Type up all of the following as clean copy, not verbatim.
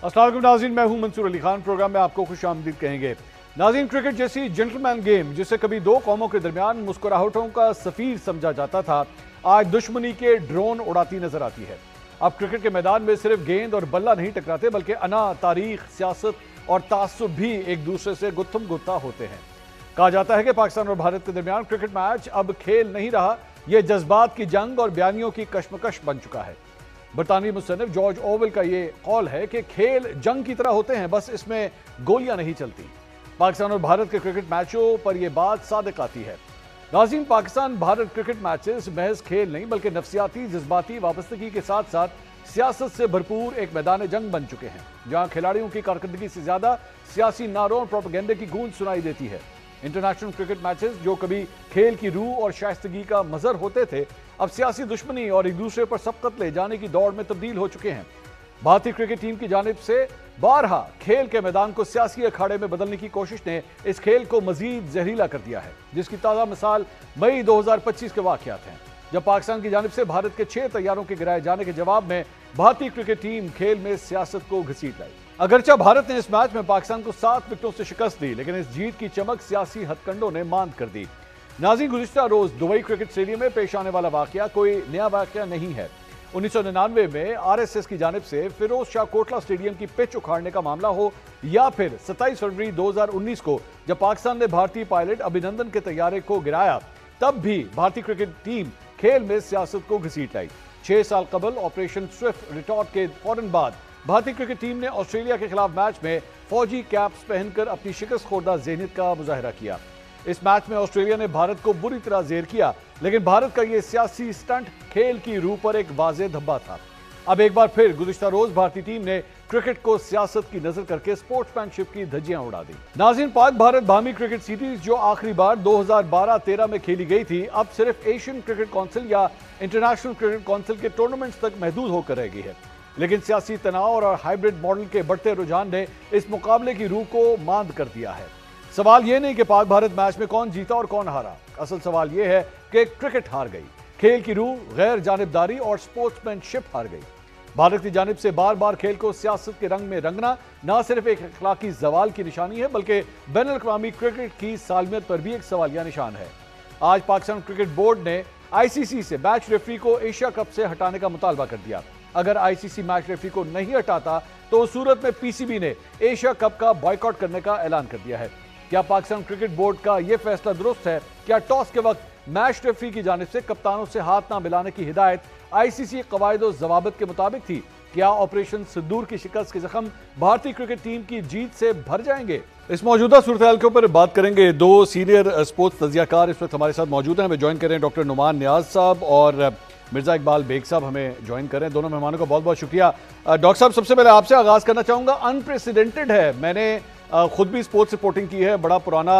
अस्सलाम वालेकुम नाज़रीन, मैं हूं मंसूर अली खान। प्रोग्राम में आपको खुश आमदीद कहेंगे। नाज़रीन, क्रिकेट जैसी जेंटलमैन गेम जिसे कभी दो कौमों के दरमियान मुस्कुराहटों का सफीर समझा जाता था, आज दुश्मनी के ड्रोन उड़ाती नजर आती है। अब क्रिकेट के मैदान में सिर्फ गेंद और बल्ला नहीं टकराते, बल्कि अना, तारीख, सियासत और तासुब भी एक दूसरे से गुत्थम गुत्ता होते हैं। कहा जाता है कि पाकिस्तान और भारत के दरमियान क्रिकेट मैच अब खेल नहीं रहा, यह जज्बात की जंग और बयानियों की कशमकश बन चुका है। बरतानवी मुसन्निफ जॉर्ज ओवेल का यह कौल है कि खेल जंग की तरह होते हैं, बस इसमें गोलियां नहीं चलती। पाकिस्तान और भारत के क्रिकेट मैचों पर यह बात सादिक आती है। नाज़रीन, पाकिस्तान भारत क्रिकेट मैचेस महज खेल नहीं, बल्कि नफसियाती, जज्बाती वाबस्तगी के साथ साथ सियासत से भरपूर एक मैदान जंग बन चुके हैं, जहां खिलाड़ियों की कारकर्दगी से ज्यादा सियासी नारों और प्रोपेगेंडे की गूंज सुनाई देती है। इंटरनेशनल क्रिकेट मैचेस जो कभी खेल की रूह और शाइस्तगी का मजहर होते थे, अब सियासी दुश्मनी और एक दूसरे पर सबकत ले जाने की दौड़ में तब्दील हो चुके हैं। भारतीय क्रिकेट टीम की जानिब से बारहा खेल के मैदान को सियासी अखाड़े में बदलने की कोशिश ने इस खेल को मजीद जहरीला कर दिया है, जिसकी ताज़ा मिसाल मई 2025 के वाकयात हैं, जब पाकिस्तान की जानिब से भारत के 6 तैयारों के गिराए जाने के जवाब में भारतीय क्रिकेट टीम खेल में सियासत को घसीट लाई। अगरचा भारत ने इस मैच में पाकिस्तान को 7 विकेटों से शिकस्त दी, लेकिन इस जीत की चमक सियासी हथकंडों ने मांद कर दी। नाज़रीन, गुज़िश्ता रोज दुबई क्रिकेट स्टेडियम में पेश आने वाला वाकया कोई नया वाकया नहीं है। 1999 में आरएसएस की जानिब से फिरोज शाह कोटला स्टेडियम की पिच उखाड़ने का मामला हो, या फिर 27 फरवरी 2019 को जब पाकिस्तान ने भारतीय पायलट अभिनंदन के तैयारे को गिराया, तब भी भारतीय क्रिकेट टीम खेल में सियासत को घसीट लाई। 6 साल कबल ऑपरेशन स्विफ्ट रिटॉर्ट के फौरन बाद भारतीय क्रिकेट टीम ने ऑस्ट्रेलिया के खिलाफ मैच में फौजी कैप्स पहनकर अपनी शिकस्त खोरदा ज़हनियत का मुजाहिरा किया। इस मैच में ऑस्ट्रेलिया ने भारत को बुरी तरह जेर किया, लेकिन भारत का यह सियासी स्टंट खेल की रूह पर एक वाज़ेह धब्बा था। अब एक बार फिर गुज़िश्ता रोज भारतीय टीम ने क्रिकेट को सियासत की नजर करके स्पोर्ट्समैनशिप की धज्जियां उड़ा दी। नाज़रीन, पाक भारत बाहमी क्रिकेट सीरीज जो आखिरी बार 2012-13 में खेली गई थी, अब सिर्फ एशियन क्रिकेट काउंसिल या इंटरनेशनल क्रिकेट काउंसिल के टूर्नामेंट्स तक महदूद होकर रह गई है। लेकिन सियासी तनाव और हाइब्रिड मॉडल के बढ़ते रुझान ने इस मुकाबले की रूह को मांद कर दिया है। सवाल यह नहीं कि पाक भारत मैच में कौन जीता और कौन हारा, असल सवाल यह है कि क्रिकेट हार गई, खेल की रूह, गैर जानिबदारी और स्पोर्ट्समैनशिप हार गई। भारत की जानिब से बार बार खेल को सियासत के रंग में रंगना न सिर्फ एक अखलाकी जवाल की निशानी है, बल्कि बैनुल अक़वामी क्रिकेट की सालमियत पर भी एक सवालिया निशान है। आज पाकिस्तान क्रिकेट बोर्ड ने आईसीसी से मैच रेफरी को एशिया कप से हटाने का मुतालबा कर दिया। अगर आईसीसी मैच रेफरी को नहीं हटाता तो उस सूरत में पीसीबी ने एशिया कप का बॉयकॉट करने का ऐलान कर दिया है। क्या पाकिस्तान क्रिकेट बोर्ड का यह फैसला दुरुस्त है? क्या टॉस के वक्त मैच रेफरी की जानिब से कप्तानों से हाथ ना मिलाने की हिदायत आईसीसी कवायद और जवाबत के मुताबिक थी? क्या ऑपरेशन सिंदूर की शिकस्त के जख्म भारतीय क्रिकेट टीम की जीत से भर जाएंगे? इस मौजूदा सूरत के ऊपर बात करेंगे। दो सीनियर स्पोर्ट्स तजियाकार इस वक्त हमारे साथ मौजूद हैं। हमें ज्वाइन कर रहे हैं डॉक्टर नुमान नियाज साहब और मिर्जा इकबाल बेग साहब हमें ज्वाइन कर रहे हैं। दोनों मेहमानों का बहुत बहुत शुक्रिया। डॉक्टर साहब, सबसे पहले आपसे आगाज करना चाहूंगा। अनप्रेसिडेंटेड है, मैंने खुद भी स्पोर्ट्स रिपोर्टिंग की है, बड़ा पुराना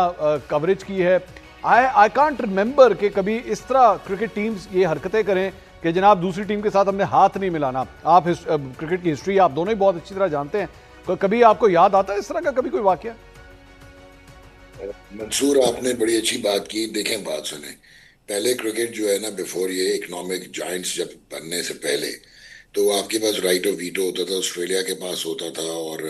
कवरेज की है। आई कांट रिमेंबर कि कभी इस तरह क्रिकेट टीम्स ये हरकतें करें कि जनाब दूसरी टीम के साथ हमने हाथ नहीं मिलाना। आप क्रिकेट की हिस्ट्री आप दोनों ही बहुत अच्छी तरह जानते हैं, कभी आपको याद आता है इस तरह का कभी कोई वाकया? मंसूर, आपने बड़ी अच्छी बात की। देखें, बात सुने, पहले क्रिकेट जो है ना, बिफोर ये इकोनॉमिक जायंट्स जब बनने से पहले, तो आपके पास राइट ऑफ वीटो होता था। ऑस्ट्रेलिया के पास होता था और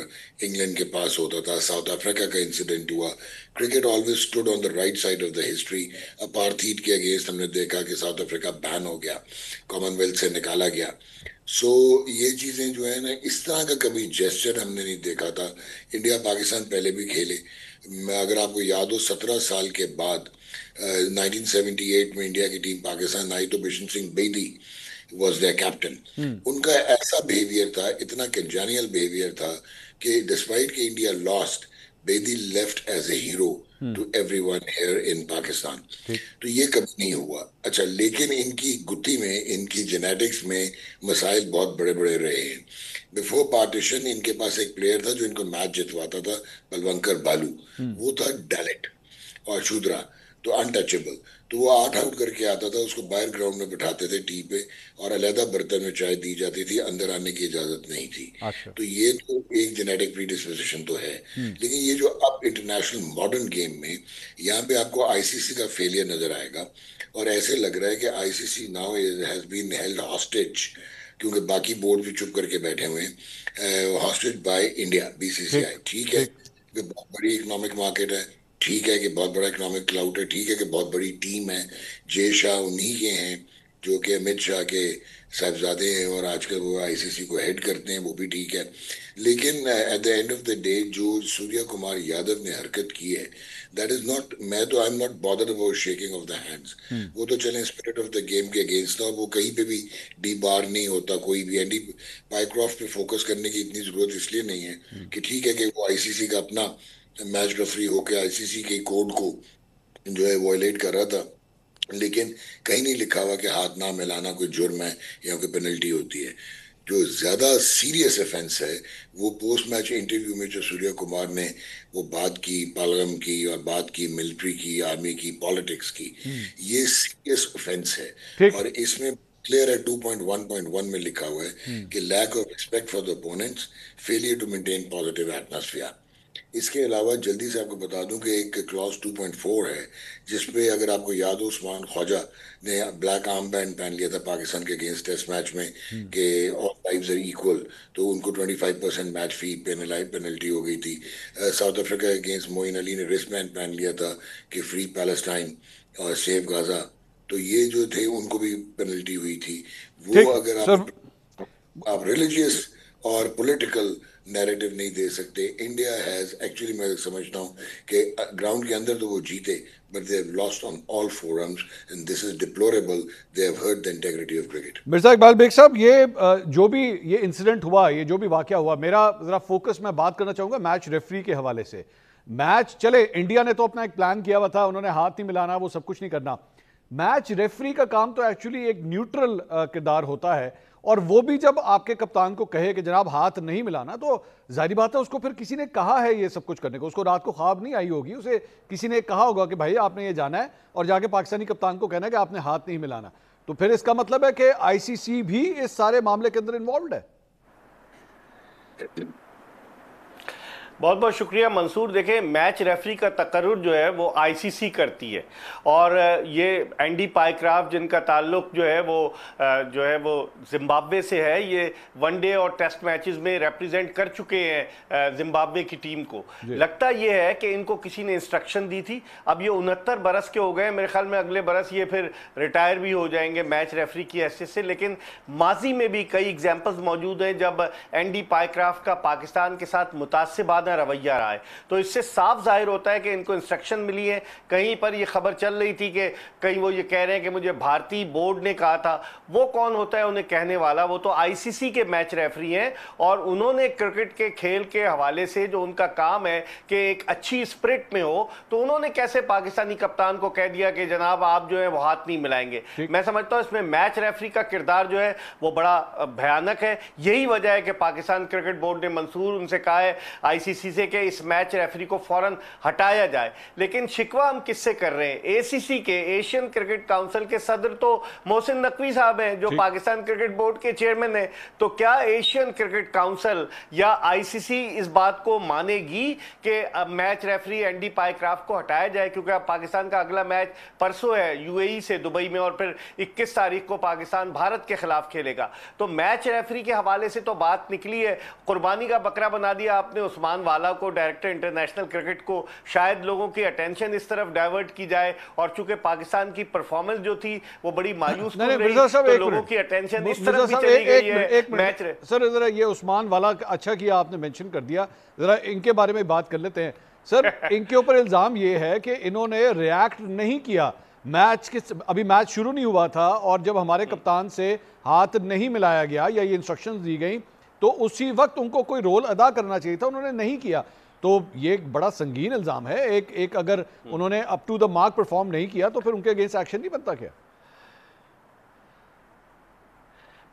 इंग्लैंड के पास होता था। साउथ अफ्रीका का इंसिडेंट हुआ। Cricket always stood on the right side of the history. Apartheid के अगेंस्ट हमने देखा कि साउथ अफ्रीका बैन हो गया, कॉमनवेल्थ से निकाला गया। सो ये चीज़ें जो है ना, इस तरह का कभी जेस्चर हमने नहीं देखा था। इंडिया पाकिस्तान पहले भी खेले। अगर आपको याद हो, 17 साल के बाद 1978 में इंडिया की टीम पाकिस्तान आई तो Bishan Singh Bedi was there captain. उनका ऐसा बिहेवियर था, इतना कंजानियल बिहेवियर था कि डिस्पाइट कि India lost, Bedi left as a hero to everyone here in Pakistan. तो ये कभी नहीं हुआ। अच्छा, लेकिन इनकी गुत्थी में, इनकी जेनेटिक्स में मसाइल बहुत बड़े बड़े रहे हैं। बिफोर पार्टीशन इनके पास एक प्लेयर था जो इनको मैच जितवाता था, बलवंकर बालू। वो था डैलेट और शूद्रा, तो अनटचेबल। तो वो 8 आउट करके आता था, उसको बाहर ग्राउंड में बिठाते थे टी पे, और अलहदा बर्तन में चाय दी जाती थी, अंदर आने की इजाजत नहीं थी। अच्छा। तो ये तो एक जेनेटिक प्रीडिस्पोजिशन तो है। लेकिन ये जो अब इंटरनेशनल मॉडर्न गेम में, यहाँ पे आपको आईसीसी का फेलियर नजर आएगा। और ऐसे लग रहा है कि ICC now has been held hostage क्योंकि बाकी बोर्ड भी चुप करके बैठे हुए हैं, हॉस्टेड बाय इंडिया, ठीक बीसीसीआई। ठीक है ठीक। कि बहुत बड़ी इकोनॉमिक मार्केट है, ठीक है कि बहुत बड़ा इकोनॉमिक क्लाउड है, ठीक है कि बहुत बड़ी टीम है, जय शाह उन्हीं के हैं जो कि अमित शाह के साहबजादे हैं और आजकल वो आईसीसी को हेड करते हैं, वो भी ठीक है। लेकिन eight the end of the day जो सूर्य कुमार यादव ने हरकत की है, दैट इज नॉट, मैं तो I am not bothered about shaking of the hands. वो तो चले स्पिरिट ऑफ द गेम के अगेंस्ट था, और वो कहीं पे भी डी बार नहीं होता कोई भी। एंडी पाइक्रॉफ्ट पे फोकस करने की इतनी जरूरत इसलिए नहीं है कि ठीक है कि वो आईसीसी का अपना मैच रेफरी होकर आईसीसी के कोड को जो है वॉयलेट कर रहा था, लेकिन कहीं नहीं लिखा हुआ कि हाथ ना मिलाना कोई जुर्म है या कोई पेनल्टी होती है। जो ज्यादा सीरियस ऑफेंस है वो पोस्ट मैच इंटरव्यू में जो सूर्य कुमार ने वो बात की पालगम की और बात की मिलिट्री की, आर्मी की, पॉलिटिक्स की, ये सीरियस ऑफेंस है। ठीक। और इसमें क्लियर है 2.1.1 में लिखा हुआ है कि lack of respect for the opponents, failure to maintain positive atmosphere. इसके अलावा जल्दी से आपको बता दूं कि एक क्लॉज 2.4 है जिसपे अगर आपको याद हो उस्मान ख्वाजा ने ब्लैक आर्म बैंड पहन लिया था पाकिस्तान के अगेंस्ट टेस्ट मैच में कि ऑल लाइव्स आर इक्वल, तो उनको 25% मैच फी पेनल्टी हो गई थी। साउथ अफ्रीका के अगेंस्ट मोइन अली ने रिस्ट बैंड पहन लिया था कि फ्री पैलेस्टाइन और सेव गाजा, तो ये जो थे उनको भी पेनल्टी हुई थी। वो ठीक अगर सर। आप रिलीजियस और पॉलिटिकल नैरेटिव नहीं दे सकते। इंडिया हैज एक्चुअली, मैं समझता हूँ कि ग्राउंड के अंदर तो वो जीते, but they have lost on all forums and this is deplorable. They have hurt the integrity of cricket. Mirza Iqbal Baig sahab, ये जो भी ये इंसिडेंट हुआ, ये जो भी वाकया हुआ, मेरा जरा फोकस मैं बात करना चाहूंगा मैच रेफरी के हवाले से। मैच चले, इंडिया ने तो अपना एक प्लान किया हुआ था, उन्होंने हाथ नहीं मिलाना, वो सब कुछ नहीं करना। मैच रेफरी का काम तो एक्चुअली एक न्यूट्रल किरदार होता है, और वो भी जब आपके कप्तान को कहे कि जनाब हाथ नहीं मिलाना, तो जाहिर बात है उसको फिर किसी ने कहा है ये सब कुछ करने को। उसको रात को ख्वाब नहीं आई होगी, उसे किसी ने कहा होगा कि भाई आपने ये जाना है और जाके पाकिस्तानी कप्तान को कहना है कि आपने हाथ नहीं मिलाना। तो फिर इसका मतलब है कि आईसीसी भी इस सारे मामले के अंदर इन्वॉल्व है। बहुत बहुत शुक्रिया मंसूर। देखें, मैच रेफरी का तकर्रुर जो है वो आईसीसी करती है, और ये एंडी पाइक्राफ्ट जिनका ताल्लुक जो है वो जिम्बाब्वे से है, ये वनडे और टेस्ट मैचेस में रिप्रेजेंट कर चुके हैं जिम्बाब्वे की टीम को। लगता ये है कि इनको किसी ने इंस्ट्रक्शन दी थी। अब ये 69 बरस के हो गए, मेरे ख्याल में अगले बरस ये फिर रिटायर भी हो जाएंगे मैच रेफरी की हैसियत से। लेकिन माजी में भी कई एग्जाम्पल्स मौजूद हैं जब एंडी पाइक्राफ्ट का पाकिस्तान के साथ मुतासिबाना रवैया रहा है। तो इससे साफ जाहिर होता है कि इनको इंस्ट्रक्शन मिली है। कहीं पर ये खबर चल रही थी कि कहीं वो ये कह रहे हैं कि मुझे भारतीय बोर्ड ने कहा था। वो कौन होता है उन्हें कहने वाला? वो तो आईसीसी के मैच रेफरी हैं, और उन्होंने क्रिकेट के खेल के हवाले से जो उनका काम है कि एक अच्छी स्पिरिट में हो, तो उन्होंने कैसे पाकिस्तानी कप्तान को कह दिया कि जनाब आप जो है वो हाथ नहीं मिलाएंगे। मैं समझता हूं इसमें मैच रेफरी का किरदार जो है वो बड़ा भयानक है। यही वजह है कि पाकिस्तान क्रिकेट बोर्ड ने मंसूर उनसे कहा है आईसीसी से कि इस मैच रेफरी को फौरन हटाया जाए। लेकिन शिकवा हम किससे कर रहे हैं? एसीसी के, एशियन क्रिकेट काउंसिल के सदर तो मोहसिन नकवी साहब हैं जो पाकिस्तान क्रिकेट बोर्ड के चेयरमैन हैं। तो क्या एशियन क्रिकेट काउंसिल या आईसीसी इस बात को मानेगी कि अब मैच रेफरी एंडी पाइक्राफ्ट को हटाया जाए? क्योंकि अब पाकिस्तान का अगला मैच परसों है यूएई से दुबई में, और फिर 21 तारीख को पाकिस्तान भारत के खिलाफ खेलेगा। तो मैच रेफरी के हवाले से तो बात निकली है, कुर्बानी का बकरा बना दिया आपने उस्मान वाला को, डायरेक्टर इंटरनेशनल क्रिकेट को। शायद लोगों की अटेंशन इस तरफ डाइवर्ट की जाए, और चूंकि पाकिस्तान की परफॉर्मेंस जो थी वो बड़ी मायूस रही, तो लोगों की अटेंशन इस तरफ भी चली गई है मैच। सर जरा ये उस्मान वाला अच्छा किया आपने मेंशन कर दिया, जरा इनके बारे में बात कर लेते हैं। सर इनके ऊपर इल्जाम ये है कि इन्होंने रिएक्ट नहीं किया मैच के, अभी मैच शुरू नहीं हुआ था, और जब हमारे कप्तान से हाथ नहीं मिलाया गया या ये इंस्ट्रक्शंस दी गई, तो उसी वक्त उनको कोई रोल अदा करना चाहिए था, उन्होंने नहीं किया। तो ये एक बड़ा संगीन इल्जाम है। एक अगर उन्होंने up to the mark perform नहीं किया तो फिर उनके अगेंस्ट एक्शन नहीं बनता क्या?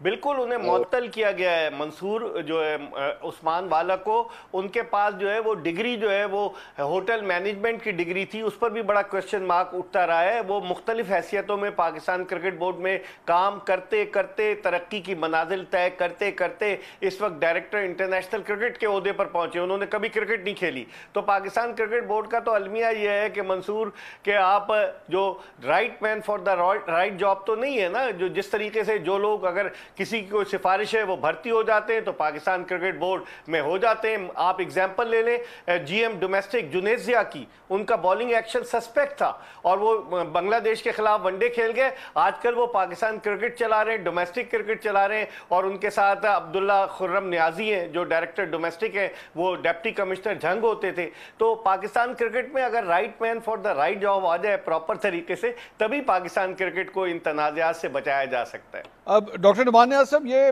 बिल्कुल, उन्हें मुअत्तल किया गया है मंसूर जो है उस्मान वाला को। उनके पास जो है वो डिग्री जो है वो होटल मैनेजमेंट की डिग्री थी, उस पर भी बड़ा क्वेश्चन मार्क उठता रहा है। वो मुख्तलिफ हैसियतों में पाकिस्तान क्रिकेट बोर्ड में काम करते करते, तरक्की की मनाजिल तय करते करते इस वक्त डायरेक्टर इंटरनेशनल क्रिकेट के ओहदे पर पहुंचे। उन्होंने कभी क्रिकेट नहीं खेली। तो पाकिस्तान क्रिकेट बोर्ड का तो अलमिया यह है कि मंसूर के आप जो right man for the right job तो नहीं है ना। जो जिस तरीके से जो लोग अगर किसी की कोई सिफारिश है वो भर्ती हो जाते हैं तो पाकिस्तान क्रिकेट बोर्ड में हो जाते हैं। आप एग्जाम्पल ले लें जीएम डोमेस्टिक जुनेजिया की, उनका बॉलिंग एक्शन सस्पेक्ट था और वो बांग्लादेश के खिलाफ वनडे खेल गए। आजकल वो पाकिस्तान क्रिकेट चला रहे हैं, डोमेस्टिक क्रिकेट चला रहे हैं और उनके साथ अब्दुल्ला खुर्रम न्याजी हैं जो डायरेक्टर डोमेस्टिक है, वो डिप्टी कमिश्नर झंग होते थे। तो पाकिस्तान क्रिकेट में अगर right man for the right job आ जाए प्रॉपर तरीके से, तभी पाकिस्तान क्रिकेट को इन तनाज़ात से बचाया जा सकता है। अब डॉक्टर नुमान नियाज़ साहब, ये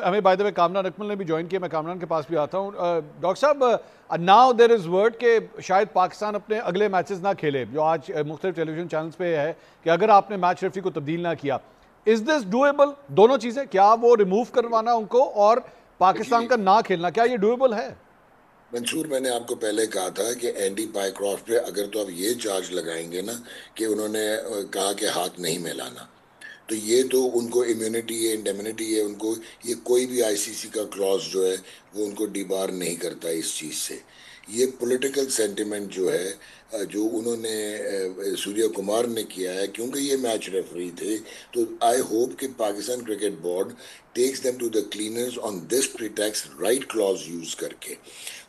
हमें by the way Kamran Akmal ने भी ज्वाइन किया, मैं कामरान के पास भी आता हूँ। डॉक्टर साहब, नाउ देयर इज़ वर्ड कि शायद पाकिस्तान अपने अगले मैचेस ना खेले, जो आज मुख्तलिफ टेलीविजन चैनल्स पे है कि अगर आपने मैच रेफरी को तब्दील ना किया, इज़ दिस डूएबल? दोनों चीज़ें, क्या वो रिमूव करवाना उनको और पाकिस्तान का ना खेलना, क्या ये डूएबल है? मंसूर, मैंने आपको पहले कहा था कि एंडी पाइक्रॉफ्ट पे अगर तो आप ये चार्ज लगाएंगे ना कि उन्होंने कहा कि हाथ नहीं मिलाना, तो ये तो उनको इम्यूनिटी है, इंडेमिनिटी है, उनको ये कोई भी आईसीसी का क्लॉज जो है वो उनको डिबार नहीं करता इस चीज़ से। ये पॉलिटिकल सेंटिमेंट जो है जो उन्होंने सूर्य कुमार ने किया है, क्योंकि ये मैच रेफरी थे, तो आई होप कि Pakistan cricket board takes them to the cleaners on this pretext, right clause use करके।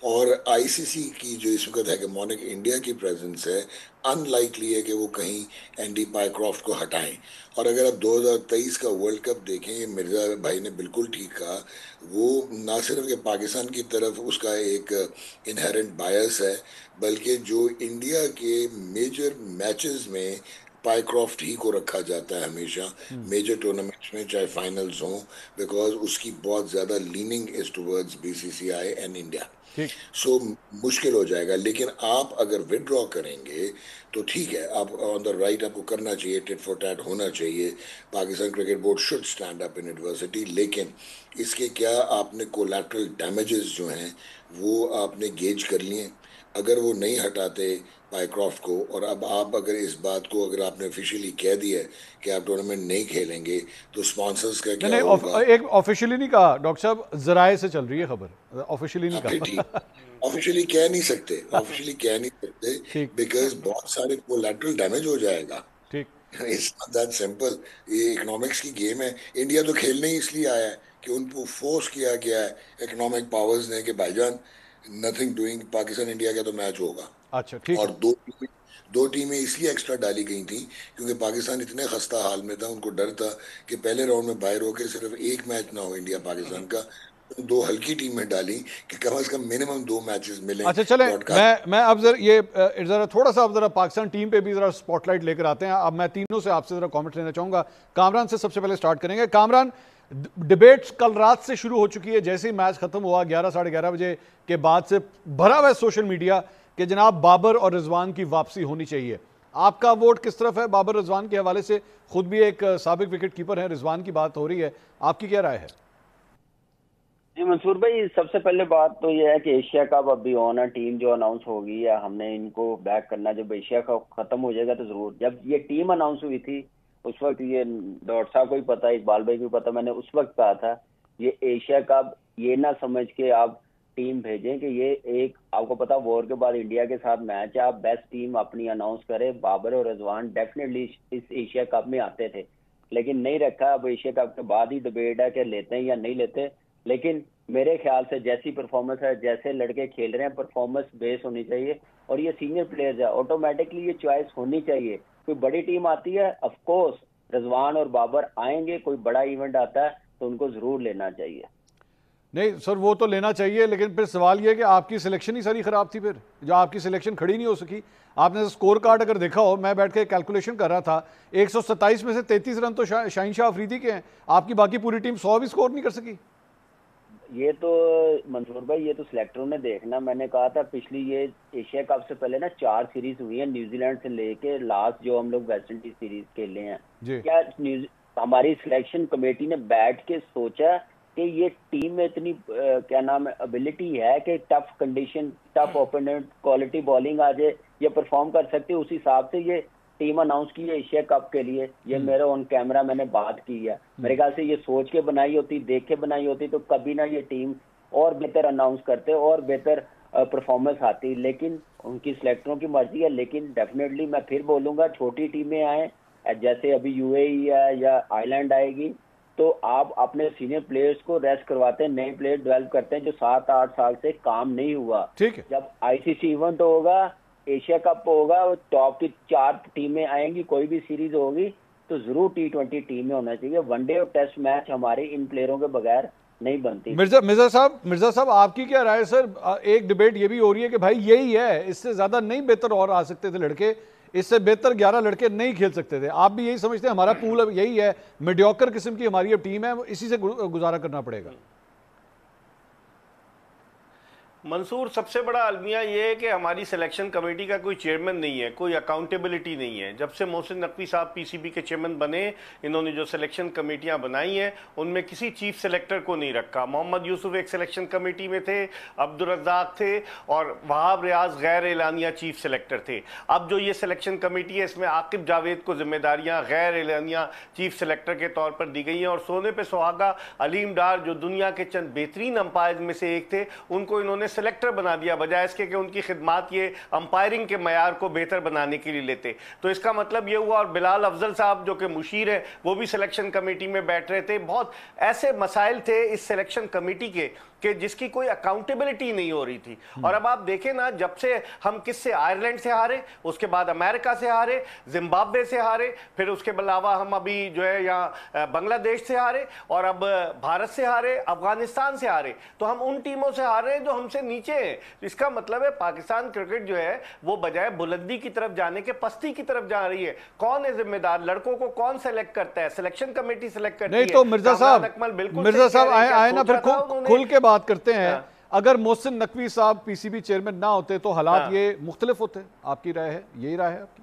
और आईसीसी की जो इस वक्त हेगेमोनिक इंडिया की प्रेजेंस है, अनलाइकली है कि वो कहीं एंडी पाइक्रॉफ्ट को हटाएं। और अगर आप 2023 का वर्ल्ड कप देखें, ये मिर्ज़ा भाई ने बिल्कुल ठीक कहा, वो ना सिर्फ कि पाकिस्तान की तरफ उसका एक इनहेरेंट बायस है, बल्कि जो इंडिया के मेजर मैचेस में पाइक्रॉफ्ट ही को रखा जाता है हमेशा मेजर टूर्नामेंट्स में, चाहे फाइनल्स हों, बिकॉज उसकी बहुत ज़्यादा leaning is towards BCCI and India. So मुश्किल हो जाएगा। लेकिन आप अगर विड्रॉ करेंगे तो ठीक है, आप ऑन द राइट, आपको करना चाहिए, टिट फॉर टैट होना चाहिए, Pakistan cricket board should stand up in adversity. लेकिन इसके क्या आपने कोलैटरल डैमेजेस जो हैं वो आपने गेज कर लिए? अगर वो नहीं हटाते पाइक्रॉफ्ट को, और अब आप अगर इस बात को अगर आपने ऑफिशियली कह दिया है कि आप टूर्नामेंट नहीं खेलेंगे, तो स्पॉन्सर्स का क्या होगा? एक ऑफिशियली नहीं कहा डॉक्टर साहब, जराए से चल रही है खबर, ऑफिशियली नहीं कहा। ऑफिशियली कह नहीं सकते, ऑफिशियली कह नहीं सकते, बिकॉज बहुत सारे कोलैटरल डैमेज हो जाएगा। ठीक, इट्स नॉट दैट सिंपल। ये इकोनॉमिक्स की गेम है। इंडिया तो खेलने ही इसलिए आया है कि उनको फोर्स किया गया है इकोनॉमिक पावर्स ने कि भाईजान नथिंग डूइंग, पाकिस्तान इंडिया का तो मैच होगा। अच्छा ठीक। और दो टीमें इसलिए एक्स्ट्रा डाली गई थी क्योंकि पाकिस्तान इतने खस्ता हाल में था, उनको डर था कि पहले राउंड में बाहर होकर सिर्फ एक मैच ना हो इंडिया पाकिस्तान का, दो हल्की टीमें डाली कि कम से कम मिनिमम 2 मैचेस मिले। अच्छा चले, मैं अब जरा थोड़ा सा अब जरा पाकिस्तान टीम पे भी जरा स्पॉटलाइट लेकर आते हैं। अब मैं तीनों से आपसे जरा कमेंट लेना चाहूंगा। कामरान से सबसे पहले स्टार्ट करेंगे। कामरान, डिबेट्स कल रात से शुरू हो चुकी है, जैसे ही मैच खत्म हुआ 11 साढ़े 11 बजे के बाद से भरा हुआ है सोशल मीडिया कि जनाब बाबर और रिजवान की वापसी होनी चाहिए। आपका वोट किस तरफ है? बाबर रिजवान के हवाले से खुद भी एक साबिक विकेट कीपर है, रिजवान की बात हो रही है, आपकी क्या राय है? जी मंसूर भाई, सबसे पहले बात तो यह है कि एशिया कप अभी ऑन है, टीम जो अनाउंस होगी या हमने इनको बैक करना, जब एशिया कप खत्म हो जाएगा तो जरूर। जब ये टीम अनाउंस हुई थी उस वक्त ये डॉक्टर साहब को भी पता, इकबाल भाई को भी पता, मैंने उस वक्त कहा था ये एशिया कप ये ना समझ के आप टीम भेजें कि ये एक, आपको पता वॉर के बाद इंडिया के साथ मैच है, आप बेस्ट टीम अपनी अनाउंस करें। बाबर और रिजवान डेफिनेटली इस एशिया कप में आते थे, लेकिन नहीं रखा। अब एशिया कप के बाद ही डिबेट है कि लेते हैं या नहीं लेते। लेकिन मेरे ख्याल से जैसी परफॉर्मेंस है, जैसे लड़के खेल रहे हैं, परफॉर्मेंस बेस होनी चाहिए और ये सीनियर प्लेयर्स है, ऑटोमेटिकली ये चॉइस होनी चाहिए। कोई बड़ी टीम आती है, ऑफ कोर्स रिजवान और बाबर आएंगे, कोई बड़ा इवेंट आता है तो उनको जरूर लेना चाहिए। नहीं सर, वो तो लेना चाहिए, लेकिन फिर सवाल ये है कि आपकी सिलेक्शन ही सारी खराब थी। फिर जो आपकी सिलेक्शन खड़ी नहीं हो सकी, आपने स्कोर कार्ड अगर देखा हो, मैं बैठ के कैलकुलेशन कर रहा था, 127 में से 33 रन तो शाहीन शाह अफरीदी के हैं, आपकी बाकी पूरी टीम 100 भी स्कोर नहीं कर सकी। ये तो मंसूर भाई, ये तो सिलेक्टरों ने देखना। मैंने कहा था पिछली ये एशिया कप से पहले ना 4 सीरीज हुई है, न्यूजीलैंड से लेके लास्ट जो हम लोग वेस्ट इंडीज सीरीज खेले हैं। क्या हमारी सिलेक्शन कमेटी ने बैठ के सोचा कि ये टीम में इतनी क्या नाम है एबिलिटी है कि tough condition, tough opponent, quality bowling आ जाए, ये परफॉर्म कर सकते, उस हिसाब से ये टीम अनाउंस की है एशिया कप के लिए। ये मेरे ऑन कैमरा मैंने बात की है। मेरे ख्याल से ये सोच के बनाई होती, देख के बनाई होती, तो कभी ना ये टीम और बेहतर अनाउंस करते और बेहतर परफॉर्मेंस आती। लेकिन उनकी सिलेक्टरों की मर्जी है। लेकिन डेफिनेटली मैं फिर बोलूंगा, छोटी टीमें आए, जैसे अभी यूएई है या आइलैंड आएगी, तो आप अपने सीनियर प्लेयर्स को रेस्ट करवाते हैं, नए प्लेयर डेवलप करते हैं जो 7-8 साल से काम नहीं हुआ। ठीक है, जब आईसीसी इवेंट होगा, एशिया कप होगा, टॉप की 4 टीमें आएंगी, कोई भी सीरीज होगी, तो जरूर T20 टीम में होना चाहिए। वनडे और टेस्ट मैच हमारे इन प्लेयरों के बगैर नहीं बनती। मिर्जा साहब आपकी क्या राय है सर? एक डिबेट ये भी हो रही है कि भाई यही है, इससे ज्यादा नहीं बेहतर और आ सकते थे लड़के, इससे बेहतर 11 लड़के नहीं खेल सकते थे। आप भी यही समझते हैं? हमारा पूल अब यही है, मीडियोकर किस्म की हमारी अब टीम है, इसी से गुजारा करना पड़ेगा। मंसूर, सबसे बड़ा अलमिया ये है कि हमारी सिलेक्शन कमेटी का कोई चेयरमैन नहीं है, कोई अकाउंटेबिलिटी नहीं है। जब से मोहसिन नकवी साहब पीसीबी के चेयरमैन बने, इन्होंने जो सिलेक्शन कमेटियां बनाई हैं उनमें किसी चीफ सेलेक्टर को नहीं रखा। मोहम्मद यूसुफ एक सिलेक्शन कमेटी में थे, अब्दुल रज़ाक थे और वहाब रियाज गैर एलानिया चीफ सेलेक्टर थे। अब जो ये सिलेक्शन कमेटी है इसमें आकिब जावेद को जिम्मेदारियाँ गैर एलानिया चीफ सेलेक्टर के तौर पर दी गई हैं और सोने पर सुहागा अलीम डार जो दुनिया के चंद बेहतरीन अंपायर में से एक थे, उनको इन्होंने सेलेक्टर बना दिया बजाय इसके कि उनकी खिदमात ये अंपायरिंग के मयार को बेहतर बनाने के लिए लेते। तो इसका मतलब ये हुआ। और बिलाल अफजल साहब जो कि मुशीर है वो भी सिलेक्शन कमेटी में बैठ रहे थे। बहुत ऐसे मसाइल थे इस सिलेक्शन कमेटी के कि जिसकी कोई अकाउंटेबिलिटी नहीं हो रही थी। और अब आप देखें ना, जब से हम किससे, आयरलैंड से हारे, उसके बाद अमेरिका से हारे, जिम्बाब्वे से हारे, फिर उसके अलावा हम अभी जो है यहाँ बांग्लादेश से हारे और अब भारत से हारे, अफगानिस्तान से हारे, तो हम उन टीमों से हारे जो हमसे नीचे हैं। इसका मतलब है पाकिस्तान क्रिकेट जो है वो बजाय बुलंदी की तरफ जाने के पस्ती की तरफ जा रही है। कौन है जिम्मेदार? लड़कों को कौन सेलेक्ट करता है? सिलेक्शन कमेटी सेलेक्ट करती है। नहीं तो मिर्जा साहब आए ना, फिर खुल के बात करते हैं। अगर मोहसिन नकवी साहब पीसीबी चेयरमैन ना होते तो हालात ये मुख्तलिफ होते। आपकी राय है? यही राय है आपकी?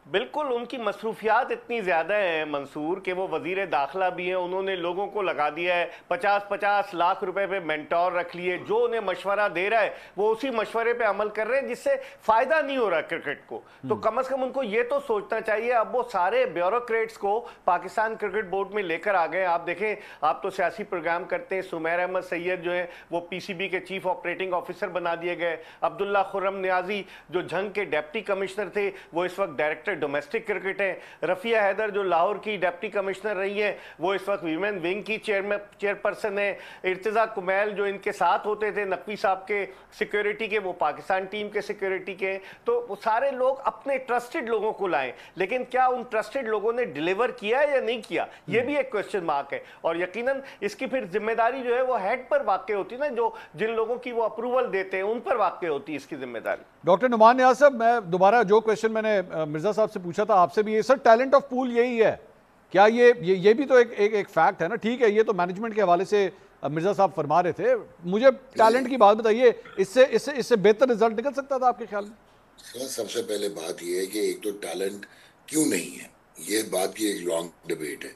बिल्कुल, उनकी मसरूफियात इतनी ज़्यादा हैं मंसूर कि वो वज़ीर दाखिला भी हैं। उन्होंने लोगों को लगा दिया है 50-50 लाख रुपए पे मेंटोर रख लिए। जो उन्हें मशवरा दे रहा है वो उसी मशवरे पे अमल कर रहे हैं जिससे फ़ायदा नहीं हो रहा क्रिकेट को। तो कम अज़ कम उनको ये तो सोचना चाहिए। अब वो सारे ब्यूरोक्रेट्स को पाकिस्तान क्रिकेट बोर्ड में लेकर आ गए। आप देखें, आप तो सियासी प्रोग्राम करते हैं। सुमैर अहमद सैयद जो है वो पीसीबी के चीफ ऑपरेटिंग ऑफिसर बना दिए गए। अब्दुल्ला खुर्रम नियाजी जो झंग के डिप्टी कमिश्नर थे वो इस वक्त डायरेक्टर डोमेस्टिक क्रिकेट है। रफिया हैदर जो लाहौर की डिप्टी कमिश्नर रही है वो इस वक्त वीमेन विंग की चेयरपर्सन है। इर्तिजा कुमैल जो इनके साथ होते थे नकवी साहब के सिक्योरिटी के, वो पाकिस्तान टीम के सिक्योरिटी के। तो वो सारे लोग अपने ट्रस्टेड लोगों को लाएं, लेकिन क्या उन ट्रस्टेड लोगों ने डिलीवर किया या नहीं किया, ये भी एक क्वेश्चन मार्क है। और यकीनन इसकी फिर जिम्मेदारी जो है वो हेड पर वाक़ई होती है ना, जो जिन लोगों की वो अप्रूवल देते हैं उन पर वाक़ई होती है इसकी जिम्मेदारी। डॉक्टर नुमान नियाज़ साहब, मैं दोबारा जो क्वेश्चन मैंने मिर्जा साहब से पूछा था आपसे भी, ये सर टैलेंट ऑफ पूल यही है क्या? ये भी तो एक फैक्ट है ना। ठीक है, ये तो मैनेजमेंट के हवाले से मिर्जा साहब फरमा रहे थे। मुझे टैलेंट की बात बताइए, इससे बेहतर रिजल्ट निकल सकता था आपके ख्याल में? सबसे पहले बात यह है कि एक तो टैलेंट क्यों नहीं है, ये बात की एक लॉन्ग डिबेट है।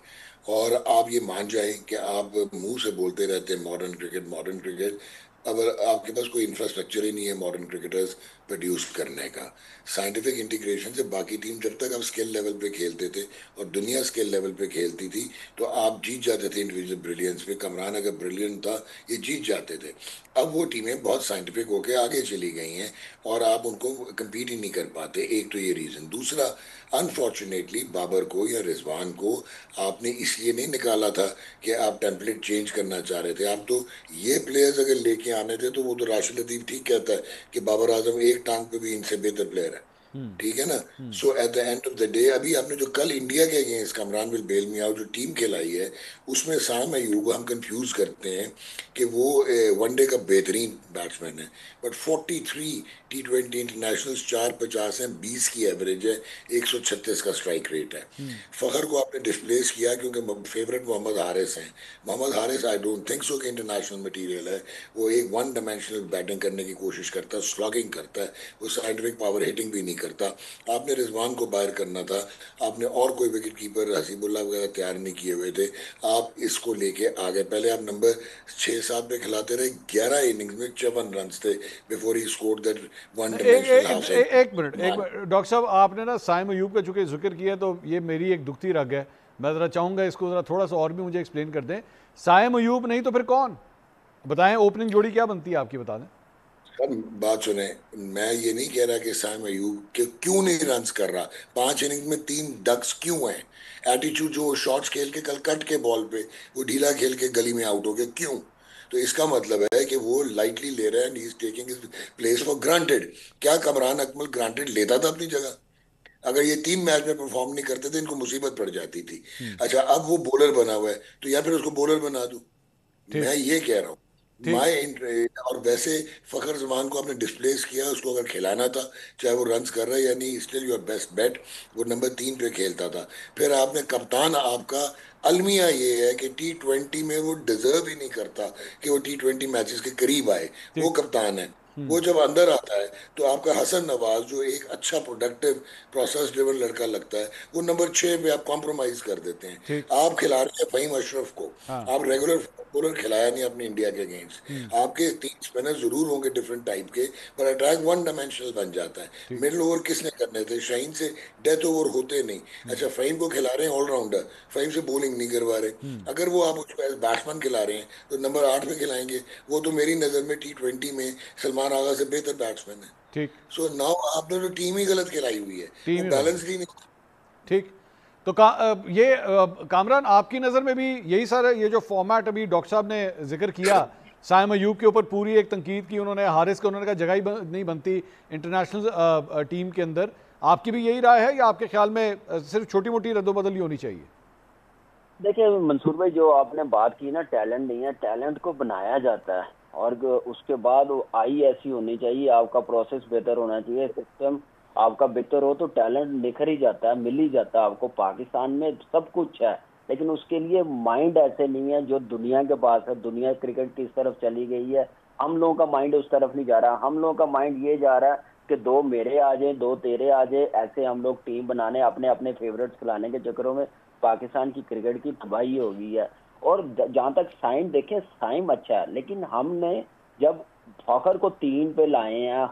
और आप ये मान जाएं कि आप मुंह से बोलते रहते हैं मॉडर्न क्रिकेट, अगर आपके पास कोई इंफ्रास्ट्रक्चर ही नहीं है मॉडर्न क्रिकेटर्स प्रोड्यूस करने का, साइंटिफिक इंटीग्रेशन से बाकी टीम जब तक आप स्किल लेवल पे खेलते थे और दुनिया स्किल लेवल पे खेलती थी तो आप जीत जाते थे इंडिविजुअल ब्रिलियंस पे। कमरान अगर ब्रिलियंट था ये जीत जाते थे। अब वो टीमें बहुत साइंटिफिक होके आगे चली गई हैं और आप उनको कम्पीट ही नहीं कर पाते। एक तो ये रीज़न। दूसरा, अनफॉर्चुनेटली बाबर को या रिजवान को आपने इसलिए नहीं निकाला था कि आप टेम्पलेट चेंज करना चाह रहे थे। आप तो ये प्लेयर्स अगर लेके आने थे तो वो तो राशिद लतीफ़ ठीक कहता है कि बाबर आजम एक टांग पे भी इनसे बेहतर प्लेयर है, ठीक है ना। So at the end of the day, अभी आपने जो कल इंडिया के against Kamran will bail me out जो टीम खिलाई है उसमें साम अयूब हम कंफ्यूज करते हैं कि वो वनडे का बेहतरीन बैट्समैन है, बट 43 T20 इंटरनेशनल्स 450 हैं, 20 की एवरेज है, 136 का स्ट्राइक रेट है। फखर को आपने डिस्प्लेस किया क्योंकि फेवरेट मोहम्मद हारिस हैं। Mohammad Haris I don't think so कि इंटरनेशनल मटीरियल है। वो एक वन डायमेंशनल बैटिंग करने की कोशिश करता है, स्लॉगिंग करता है, वो साइंटिफिक पावर हिटिंग भी नहीं करता। आपने रिजवान को बाहर करना था, आपने और कोई विकेट कीपर हसीबुल्ला वगैरह तैयार नहीं किए हुए थे, आप इसको लेके आ गए। पहले आप नंबर 6-7 पे खिलाते रहे, 11 इनिंग्स में 54 रन थे before he scored that one dimensional half side. एक मिनट डॉक्टर साहब, आपने ना साइम अयूब का चूंकि जिक्र किया तो ये मेरी एक दुखती रग है। मैं ज़रा चाहूँगा इसको ज़रा थोड़ा सा और भी मुझे एक्सप्लेन कर दें। साइम अयूब नहीं तो फिर कौन? बताएं, ओपनिंग जोड़ी क्या बनती है आपकी, बता दें। अब बात सुने, मैं ये नहीं कह रहा कि साइम अयूब के क्यों नहीं रन्स कर रहा, 5 इनिंग में 3 डक्स क्यों हैं, एटीट्यूड जो शॉट्स खेल के कल कट के बॉल पे वो ढीला खेल के गली में आउट हो गया क्यों? तो इसका मतलब है कि वो लाइटली ले रहा है and he is taking his place for granted. क्या कमरान अकमल ग्रांटेड लेता था अपनी जगह? अगर ये 3 मैच में परफॉर्म नहीं करते थे इनको मुसीबत पड़ जाती थी। अच्छा, अब वो बॉलर बना हुआ है तो या फिर उसको बॉलर बना दूं, ठीक। मैं ये कह रहा हूँ। ठीक। माई और वैसे फखर जमान को आपने डिस्प्लेस किया, उसको अगर खिलाना था, चाहे वो रन्स कर रहा है या नहीं, स्टिल योर बेस्ट बेट, वो नंबर 3 पे खेलता था। फिर आपने कप्तान आपका, अलमिया ये है कि T20 में वो डिजर्व ही नहीं करता कि वो T20 मैचेस के करीब आए। वो ठीक। कप्तान है। वो जब अंदर आता है तो आपका हसन नवाज जो एक अच्छा प्रोडक्टिव प्रोसेस ड्रिवन लड़का लगता है, वो नंबर 6 पे आप कॉम्प्रोमाइज कर देते हैं। ठीक। आप खिला रहे हैं फहीम अशरफ को, हाँ। आप रेगुलर बॉलर खिलाया नहीं अपने इंडिया के हम्म। अगेंस्ट। आपके 3 स्पिनर जरूर होंगे डिफरेंट टाइप के, पर अटैक वन डायमेंशनल बन जाता है। ठीक। मिडिल ओवर किसने करने थे? शाहीन से डेथ ओवर होते नहीं। अच्छा, फहीम को खिला रहे हैं ऑलराउंडर, फहीम से बॉलिंग नहीं करवा रहे। हम्म। अगर वो आप उसको एज बैट्समैन खिला रहे हैं तो नंबर 8 पे खिलाएंगे। वो तो मेरी नजर में T20 में सलमान आगा से बेहतर बैट्समैन है। ठीक। सो नाउ आपने तो टीम ही गलत खिलाई हुई है, टीम वो ही गलत है। बैलेंस ही नहीं। ठीक। तो कामरान, आपकी नज़र में भी यही सारा ये जो फॉर्मेट अभी डॉक्टर साहब ने जिक्र किया, साइम अयूब के ऊपर पूरी एक तनकीद की उन्होंने, हारिस को उन्होंने कहा जगह ही नहीं बनती इंटरनेशनल टीम के अंदर, आपकी भी यही राय है या आपके ख्याल में सिर्फ छोटी मोटी रद्दोबदल ही होनी चाहिए? देखिए मंसूर भाई, जो आपने बात की ना, टैलेंट नहीं है, टैलेंट को बनाया जाता है और उसके बाद वो आई ऐसी होनी चाहिए, आपका प्रोसेस बेहतर होना चाहिए, सिस्टम आपका बेहतर हो तो टैलेंट निखर ही जाता है, मिल ही जाता है आपको। पाकिस्तान में सब कुछ है लेकिन उसके लिए माइंड ऐसे नहीं है जो दुनिया के पास है। दुनिया क्रिकेट किस तरफ चली गई है, हम लोगों का माइंड उस तरफ नहीं जा रहा। हम लोगों का माइंड ये जा रहा है कि 2 मेरे आ जाए 2 तेरे आ जाए, ऐसे हम लोग टीम बनाने, अपने अपने फेवरेट्स खिलाने के चक्करों में पाकिस्तान की क्रिकेट की तबाही हो गई है। और जहां तक साइम, देखें साइम अच्छा है लेकिन हमने जब फखर को 3 पे लाए हैं,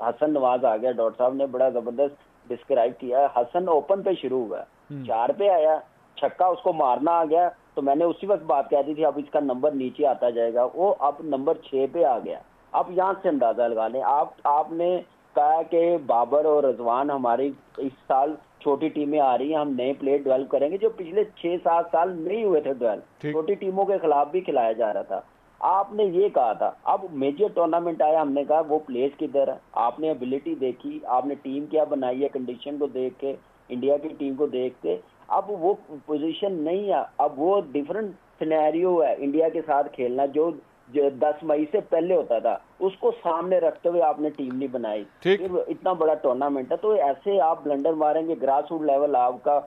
हसन नवाज आ गया, डॉक्टर साहब ने बड़ा जबरदस्त डिस्क्राइब किया है। हसन ओपन पे शुरू हुआ, 4 पे आया, छक्का उसको मारना आ गया, तो मैंने उसी वक्त बात कह दी थी अब इसका नंबर नीचे आता जाएगा। वो अब नंबर 6 पे आ गया। अब यहाँ से अंदाजा लगा लें, आपने कहा कि बाबर और रजवान हमारी इस साल छोटी टीमें आ रही हैं, हम नए प्लेयर डेवलप करेंगे, जो पिछले 6-7 साल नहीं हुए थे डेवलप, छोटी टीमों के खिलाफ भी खिलाया जा रहा था। आपने ये कहा था, अब मेजर टूर्नामेंट आया, हमने कहा वो प्लेस किधर है, आपने एबिलिटी देखी, आपने टीम क्या बनाई है, कंडीशन को देख के, इंडिया की टीम को देख के, अब वो पोजीशन नहीं है, अब वो डिफरेंट सिनेरियो है इंडिया के साथ खेलना, जो 10 मई से पहले होता था, उसको सामने रखते हुए आपने टीम नहीं बनाई। फिर इतना बड़ा टूर्नामेंट है तो ऐसे आप ब्लंडर मारेंगे, ग्रास रूट लेवल आपका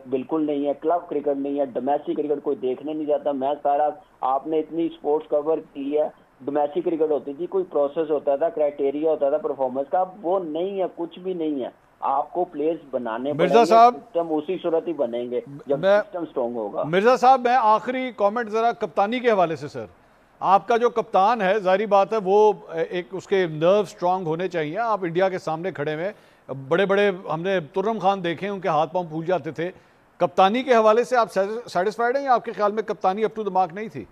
बिल्कुल नहीं है, क्लब क्रिकेट नहीं है, डोमेस्टिक क्रिकेट कोई देखने नहीं जाता। मैं सारा, आपने इतनी स्पोर्ट्स कवर की है, डोमेस्टिक क्रिकेट होती थी, कोई प्रोसेस होता था, क्राइटेरिया होता था परफॉर्मेंस का, अब वो नहीं है, कुछ भी नहीं है। आपको प्लेयर्स बनाने मिर्जा साहब, सिस्टम उसी सूरत ही बनेंगे जब सिस्टम स्ट्रॉन्ग होगा। मिर्जा साहब, मैं आखिरी कमेंट जरा कप्तानी के हवाले से, सर आपका जो कप्तान है, जाहिर बात है वो एक उसके नर्व स्ट्रांग होने चाहिए। आप इंडिया के सामने खड़े में, बड़े बड़े हमने तुर्रम खान देखे, उनके हाथ पांव फूल जाते थे। कप्तानी के हवाले से आप सेटिस्फाइड हैं या आपके ख्याल में कप्तानी अप टू द मार्क नहीं थी?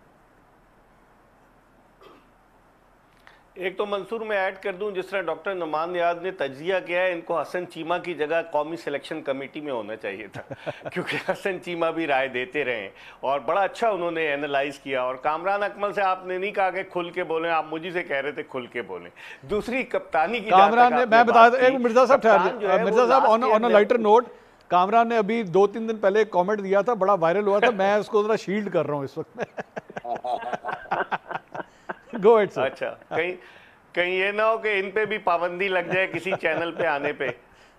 एक तो मंसूर में ऐड कर दूं, जिस तरह डॉक्टर नुमान नियाज ने तजिया किया है, इनको हसन चीमा की जगह कौमी सिलेक्शन कमेटी में होना चाहिए था क्योंकि हसन चीमा भी राय देते रहे और बड़ा अच्छा उन्होंने एनालाइज किया। और कामरान अकमल से आपने नहीं कहा कि खुल के बोलें, आप मुझे से कह रहे थे खुल के बोलें। दूसरी कप्तानी की, कामरान ने, मैं बता एक मिर्जा साहब ठहर, मिर्जा साहब on a lighter note, Kamran ने अभी 2-3 दिन पहले कमेंट दिया था, बड़ा वायरल हुआ था, मैं उसको जरा शील्ड कर रहा हूँ इस वक्त में। Go ahead, sir. अच्छा, कहीं ये ना हो कि इन पे भी पाबंदी लग जाए किसी चैनल पे आने पे,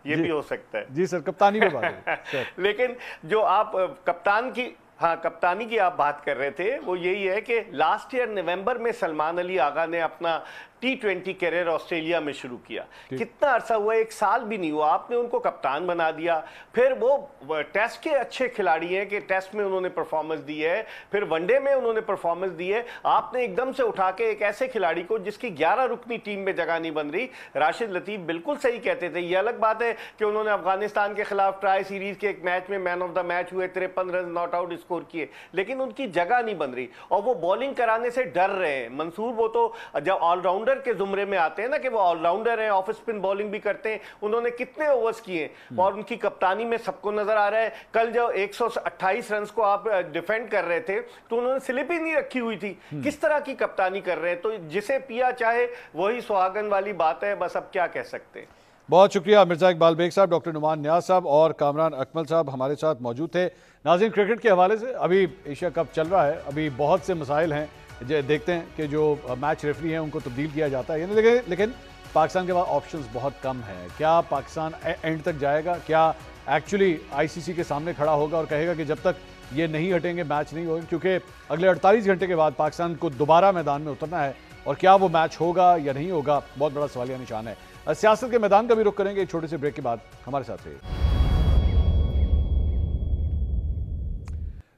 ये भी हो सकता है। जी सर, कप्तानी पे बात है। लेकिन जो आप कप्तानी की आप बात कर रहे थे, वो यही है कि लास्ट ईयर नवंबर में सलमान अली आगा ने अपना T20 कैरियर ऑस्ट्रेलिया में शुरू किया। कितना अरसा हुआ, 1 साल भी नहीं हुआ, आपने उनको कप्तान बना दिया। फिर वो टेस्ट के अच्छे खिलाड़ी हैं कि टेस्ट में उन्होंने परफॉर्मेंस दी है, फिर वनडे में उन्होंने परफॉर्मेंस दी है। आपने एकदम से उठा के एक ऐसे खिलाड़ी को जिसकी 11 रुकनी टीम में जगह नहीं बन रही, राशिद लतीफ बिल्कुल सही कहते थे। ये अलग बात है कि उन्होंने अफगानिस्तान के खिलाफ ट्राई सीरीज के एक मैच में मैन ऑफ द मैच हुए, 53 रन नॉट आउट स्कोर किए, लेकिन उनकी जगह नहीं बन रही और वो बॉलिंग कराने से डर रहे हैं। मंसूर, वो तो जब ऑलराउंडर ऑलराउंडर के जुमरे में आते हैं ना, कि वो ऑलराउंडर है, ऑफ स्पिन बॉलिंग भी करते हैं। उन्होंने कितने ओवर्स किए और उनकी कप्तानी में सबको नजर आ रहा है। कल जो 128 रन को आप डिफेंड कर रहे थे तो उन्होंने स्लिप ही नहीं रखी हुई थी। किस तरह की कप्तानी कर रहे हैं, तो जिसे पिया चाहे वही सुहागन वाली बात है, बस अब क्या कह सकते हैं। बहुत शुक्रिया मिर्जा इकबाल बेग साहब, डॉक्टर नुमान नियाज साहब और कामरान अकमल साहब हमारे साथ मौजूद थे। नाज़रीन, क्रिकेट के हवाले से अभी एशिया कप चल रहा है, अभी बहुत से मसाइल हैं। देखते हैं कि जो मैच रेफरी हैं उनको तब्दील किया जाता है, लेकिन पाकिस्तान के पास ऑप्शंस बहुत कम हैं। क्या पाकिस्तान एंड तक जाएगा? क्या एक्चुअली आईसीसी के सामने खड़ा होगा और कहेगा कि जब तक ये नहीं हटेंगे मैच नहीं होगा? क्योंकि अगले 48 घंटे के बाद पाकिस्तान को दोबारा मैदान में उतरना है और क्या वो मैच होगा या नहीं होगा, बहुत बड़ा सवालिया निशान है। सियासत के मैदान का भी रुख करेंगे एक छोटे से ब्रेक के बाद। हमारे साथ रहिए।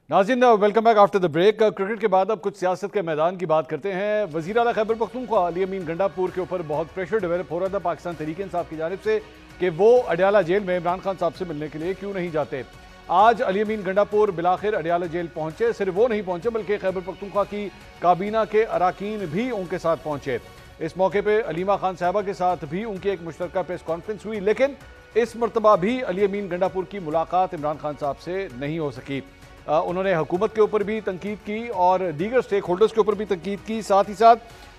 नाज़रीन, welcome back after the break. Cricket के बाद अब कुछ सियासत के मैदान की बात करते हैं। वज़ीर आला खैबर पख्तूनख्वा अली अमीन गंडापुर के ऊपर बहुत प्रेशर डेवलप हो रहा था पाकिस्तान तहरीक इंसाफ की जानिब से कि वो अडियाला जेल में इमरान खान साहब से मिलने के लिए क्यों नहीं जाते। आज अली अमीन गंडापुर बिलाखिर अडियाला जेल पहुंचे। सिर्फ वो नहीं पहुंचे बल्कि खैबर पख्तूनख्वा की काबीना के अराकीन भी उनके साथ पहुंचे। इस मौके पर अलीमा खान साहबा के साथ भी उनकी एक मुश्तरका प्रेस कॉन्फ्रेंस हुई, लेकिन इस मरतबा भी अली अमीन गंडापुर की मुलाकात इमरान खान साहब से नहीं हो सकी। उन्होंने हुकूमत के ऊपर भी तनकीद की और दीगर स्टेक होल्डर्स के ऊपर भी तनकीद की। साथ ही साथ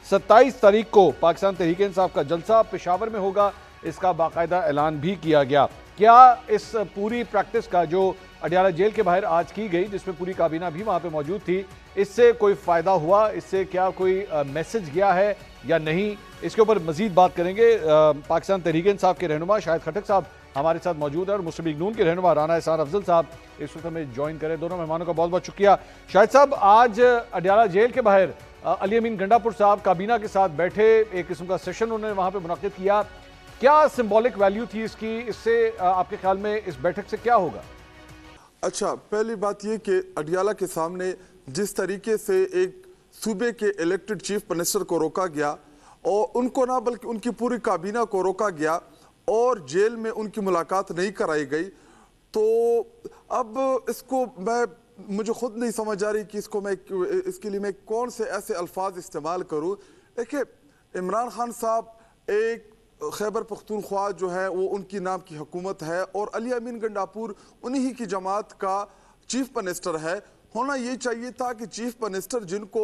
27 तारीख को पाकिस्तान तहरीक इंसाफ का जलसा पेशावर में होगा, इसका बाकायदा ऐलान भी किया गया। क्या इस पूरी प्रैक्टिस का जो अडियाला जेल के बाहर आज की गई, जिसमें पूरी काबीना भी वहाँ पे मौजूद थी, इससे कोई फ़ायदा हुआ? इससे क्या कोई मैसेज गया है या नहीं? इसके ऊपर मजीद बात करेंगे। पाकिस्तान तहरीक इंसाफ के रहनुमा शाहिद खटक साहब हमारे साथ मौजूद है और मुस्लिम लीग नून के रहनुमा राना एहसान अफजल साहब इस वक्त हमें ज्वाइन करें। दोनों मेहमानों का बहुत बहुत शुक्रिया। शाहिद साहब, आज अडियाला जेल के बाहर अली अमीन गंडापुर साहब काबीना के साथ बैठे, एक किस्म का सेशन उन्होंने वहाँ पे मुनाकिद किया। क्या सिंबॉलिक वैल्यू थी इसकी? इससे आपके ख्याल में इस बैठक से क्या होगा? अच्छा, पहली बात यह कि अडियाला के सामने जिस तरीके से एक सूबे के इलेक्टेड चीफ मिनिस्टर को रोका गया और उनको ना बल्कि उनकी पूरी काबीना को रोका गया और जेल में उनकी मुलाकात नहीं कराई गई, तो अब इसको मुझे खुद नहीं समझ आ रही कि इसके लिए मैं कौन से ऐसे अल्फाज इस्तेमाल करूं। देखिए, इमरान खान साहब एक खैबर पख्तूनख्वा जो है वो उनकी नाम की हुकूमत है और अली अमीन गंडापुर उन्हीं की जमात का चीफ मिनिस्टर है। होना ये चाहिए था कि चीफ मिनिस्टर जिनको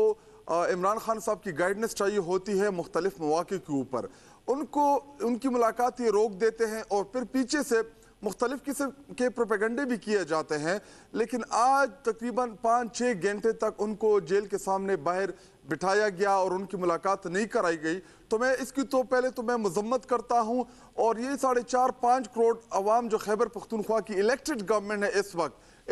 इमरान खान साहब की गाइडेंस चाहिए होती है मुख्तलिफ मौके के ऊपर, उनको उनकी मुलाकात ये रोक देते हैं और फिर पीछे से मुख्तलिफ किस्म के प्रोपेगेंडे भी किए जाते हैं। लेकिन आज तकरीबन 5-6 घंटे तक उनको जेल के सामने बाहर बिठाया गया और उनकी मुलाकात नहीं कराई गई। तो मैं इसकी तो पहले तो मैं मजम्मत करता हूँ। और ये 4.5-5 करोड़ अवाम जो खैबर पख्तूनख्वा की इलेक्टेड गवर्नमेंट है,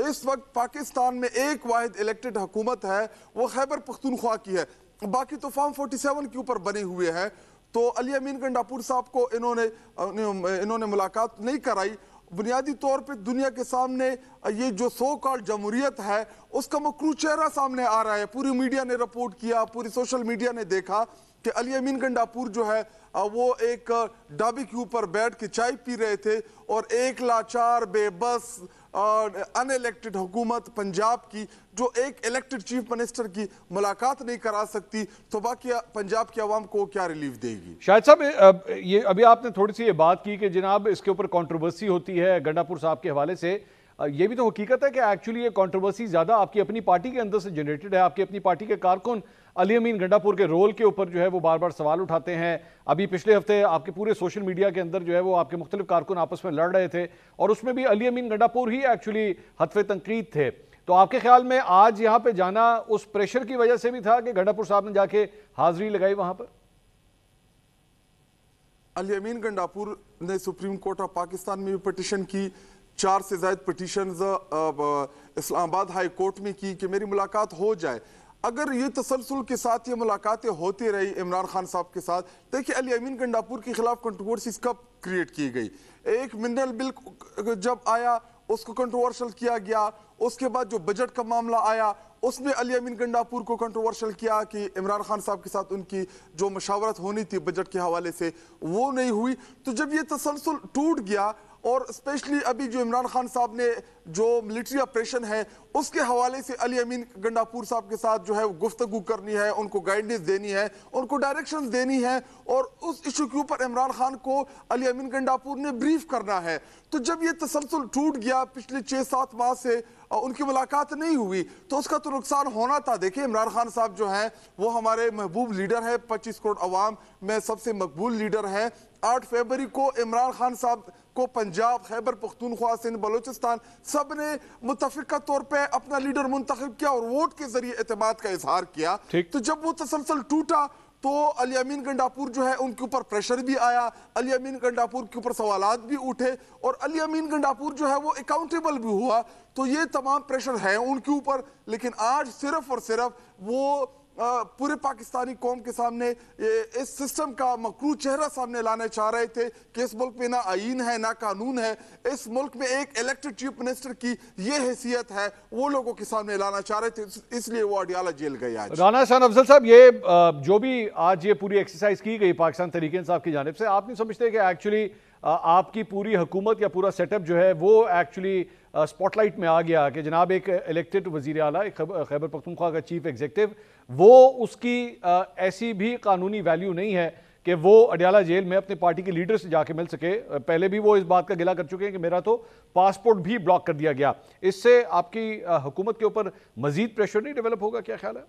इस वक्त पाकिस्तान में एक वाहिद इलेक्टेड हुकूमत है, वो खैबर पख्तूनख्वा की है। बाकी तो फॉर्म 47 के ऊपर बने हुए हैं। तो अली अमीन गंडापुर साहब को इन्होंने मुलाकात नहीं कराई। बुनियादी तौर पे दुनिया के सामने ये जो सो कॉल्ड जमहूरियत है उसका मकरू चेहरा सामने आ रहा है। पूरी मीडिया ने रिपोर्ट किया, पूरी सोशल मीडिया ने देखा कि अली अमीन गंडापुर जो है वो एक ढाबे के ऊपर बैठ के चाय पी रहे थे और एक लाचार बेबस अनइलेक्टेड हुकूमत पंजाब की जो एक इलेक्टेड चीफ मिनिस्टर की मुलाकात नहीं करा सकती, तो बाकी पंजाब की आवाम को क्या रिलीफ देगी? शाहिद साहब, ये अभी आपने थोड़ी सी ये बात की कि जनाब इसके ऊपर कंट्रोवर्सी होती है गंडापुर साहब के हवाले से। ये भी तो हकीकत है कि एक्चुअली ये कंट्रोवर्सी ज़्यादा आपकी अपनी पार्टी के अंदर से जनरेटेड है। आपकी अपनी पार्टी के कारकुन अली अमीन गंडापुर के रोल के ऊपर जो है वो बार बार सवाल उठाते हैं। अभी पिछले हफ्ते आपके पूरे सोशल मीडिया के अंदर जो है वो आपके मुख्तलिफ कारकुन आपस में लड़ रहे थे और उसमें भी अली अमीन गंडापुर ही एक्चुअली हत्फे तनकीद थे। तो आपके ख्याल में आज यहाँ पे जाना उस प्रेशर की वजह से भी था कि गंडापुर साहब ने जाके हाजिरी लगाई वहां पर? अली अमीन गंडापुर ने सुप्रीम कोर्ट ऑफ पाकिस्तान में भी पिटीशन की, 4 से ज्यादा पिटीशन इस्लामाबाद हाई कोर्ट में की कि मेरी मुलाकात हो जाए। अगर ये तसलसल के साथ ये मुलाकातें होती रही इमरान खान साहब के साथ, देखिए अली अमीन गंडापुर के खिलाफ कंट्रोवर्सीज कब क्रिएट की गई? एक मिनरल बिल जब आया उसको कंट्रोवर्शियल किया गया, उसके बाद जो बजट का मामला आया उसमें अली अमीन गंडापुर को कंट्रोवर्शियल किया कि इमरान खान साहब के साथ उनकी जो मशावरत होनी थी बजट के हवाले से वो नहीं हुई। तो जब ये तसलसल टूट गया और स्पेशली अभी जो इमरान खान साहब ने जो मिलिट्री ऑपरेशन है उसके हवाले से अली अमीन गंडापुर साहब के साथ जो है गुफ्तगू करनी है, उनको गाइडेंस देनी है, उनको डायरेक्शंस देनी है और उस इशू के ऊपर इमरान खान को अली अमीन गंडापुर ने ब्रीफ करना है। तो जब ये तसलसल टूट गया, पिछले 6-7 माह से उनकी मुलाकात नहीं हुई, तो उसका तो नुकसान होना था। देखिए इमरान खान साहब जो हैं वो हमारे महबूब लीडर है, 25 करोड़ अवाम में सबसे मकबूल लीडर हैं। 8 फरवरी को इमरान खान साहब को पंजाब, खैबर पख्तूनख्वा, सिंध, बलोचिस्तान सब ने मुतफिका तौर पे अपना लीडर मुंतखब किया और वोट के जरिए एतमाद का इजहार किया। तो जब वो तसलसल टूटा तो अली अमीन गंडापुर जो है उनके ऊपर प्रेशर भी आया, अली अमीन गंडापुर के ऊपर सवालात भी उठे और अली अमीन गंडापुर जो है वो अकाउंटेबल भी हुआ। तो ये तमाम प्रेशर है उनके ऊपर, लेकिन आज सिर्फ और सिर्फ वो पूरे पाकिस्तानी कौम के सामने इस सिस्टम का मकरू चेहरा सामने लाना चाह रहे थे कि इस मुल्क में ना आईन है ना कानून है, इस मुल्क में एक इलेक्टेड चीफ मिनिस्टर की ये हैसियत है, वो लोगों के सामने लाना चाह रहे थे, इसलिए वो अडियाला जेल गए आज। राना एहसान अफजल साहब, ये जो भी आज ये पूरी एक्सरसाइज की गई पाकिस्तान तहरीक इंसाफ की जानिब से, आप नहीं समझते कि एक्चुअली आपकी पूरी हुकूमत या पूरा सेटअप जो है वो एक्चुअली स्पॉटलाइट में आ गया कि जनाब एक इलेक्टेड वजीर आला, एक खैबर पख्तूनख्वा का चीफ एग्जीक्यूटिव, वो उसकी ऐसी भी कानूनी वैल्यू नहीं है कि वो अडियाला जेल में अपने पार्टी के लीडर से जाके मिल सके। पहले भी वो इस बात का गिला कर चुके हैं कि मेरा तो पासपोर्ट भी ब्लॉक कर दिया गया। इससे आपकी हुकूमत के ऊपर मजीद प्रेशर नहीं डेवलप होगा, क्या ख्याल है?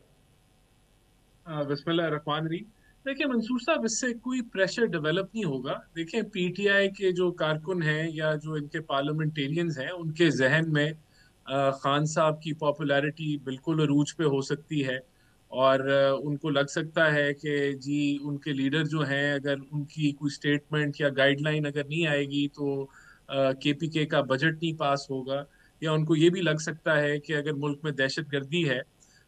बिस्मिल्लाह रहमान रहीम। देखिए मंसूर साहब, इससे कोई प्रेशर डेवलप नहीं होगा। देखिए पीटीआई के जो कारकुन हैं या जो इनके पार्लियामेंटेरियंस हैं, उनके जहन में खान साहब की पॉपुलैरिटी बिल्कुल अरूज पे हो सकती है और उनको लग सकता है कि जी उनके लीडर जो हैं, अगर उनकी कोई स्टेटमेंट या गाइडलाइन अगर नहीं आएगी तो केपीके का बजट नहीं पास होगा। या उनको ये भी लग सकता है कि अगर मुल्क में दहशतगर्दी है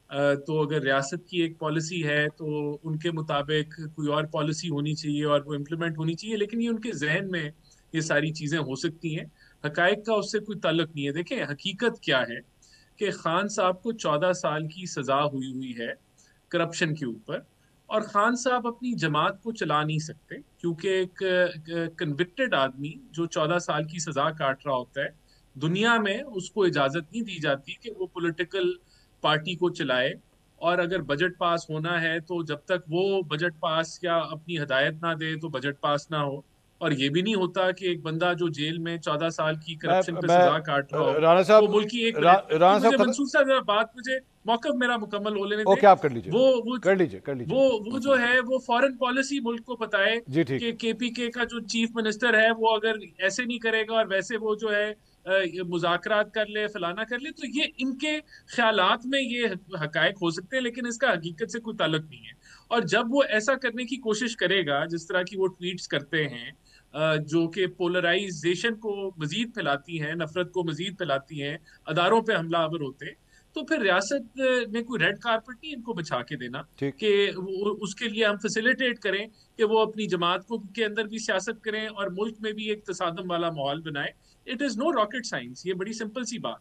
तो अगर रियासत की एक पॉलिसी है तो उनके मुताबिक कोई और पॉलिसी होनी चाहिए और वो इम्प्लीमेंट होनी चाहिए। लेकिन ये उनके जहन में ये सारी चीज़ें हो सकती हैं, हकायक का उससे कोई ताल्लुक नहीं है। देखें हकीकत क्या है कि खान साहब को 14 साल की सजा हुई हुई है करप्शन के ऊपर, और खान साहब अपनी जमात को चला नहीं सकते क्योंकि एक कन्विक्टेड आदमी जो 14 साल की सजा काट रहा होता है, दुनिया में उसको इजाजत नहीं दी जाती कि वो पॉलिटिकल पार्टी को चलाए। और अगर बजट पास होना है तो जब तक वो बजट पास या अपनी हदायत ना दे तो बजट पास ना हो। और ये भी नहीं होता कि एक बंदा जो जेल में 14 साल की करप्शन पे सजा काट रहा हो राना साहब, वो मुल्क की एक राना साहब मंसूर साहब जरा बात मुझे मौकफ मेरा मुकम्मल हो लेने दें। ओके, आप कर लीजिए, वो कर लीजिए। वो जो है वो फॉरेन पॉलिसी मुल्क को बताए कि केपीके का जो चीफ मिनिस्टर है वो अगर ऐसे नहीं करेगा और वैसे वो जो है मुज़ाकरात कर ले, फलाना कर ले, तो ये इनके ख्यालात में ये हकायक हो सकते हैं, लेकिन इसका हकीकत से कोई ताल्लुक नहीं है। और जब वो ऐसा करने की कोशिश करेगा जिस तरह की वो ट्वीट्स करते हैं जो कि पोलराइजेशन को मजीद फैलाती हैं, नफरत को मजीद फैलाती हैं, अदारों पे हमलावर होते हैं, तो फिर रियासत में कोई रेड कारपेट नहीं इनको बिछा के देना कि उसके लिए हम फैसिलिटेट करें कि वो अपनी जमात को के अंदर भी सियासत करें और मुल्क में भी एक तसादम वाला माहौल बनाए। It is no rocket science, ये बड़ी सिंपल सी बात।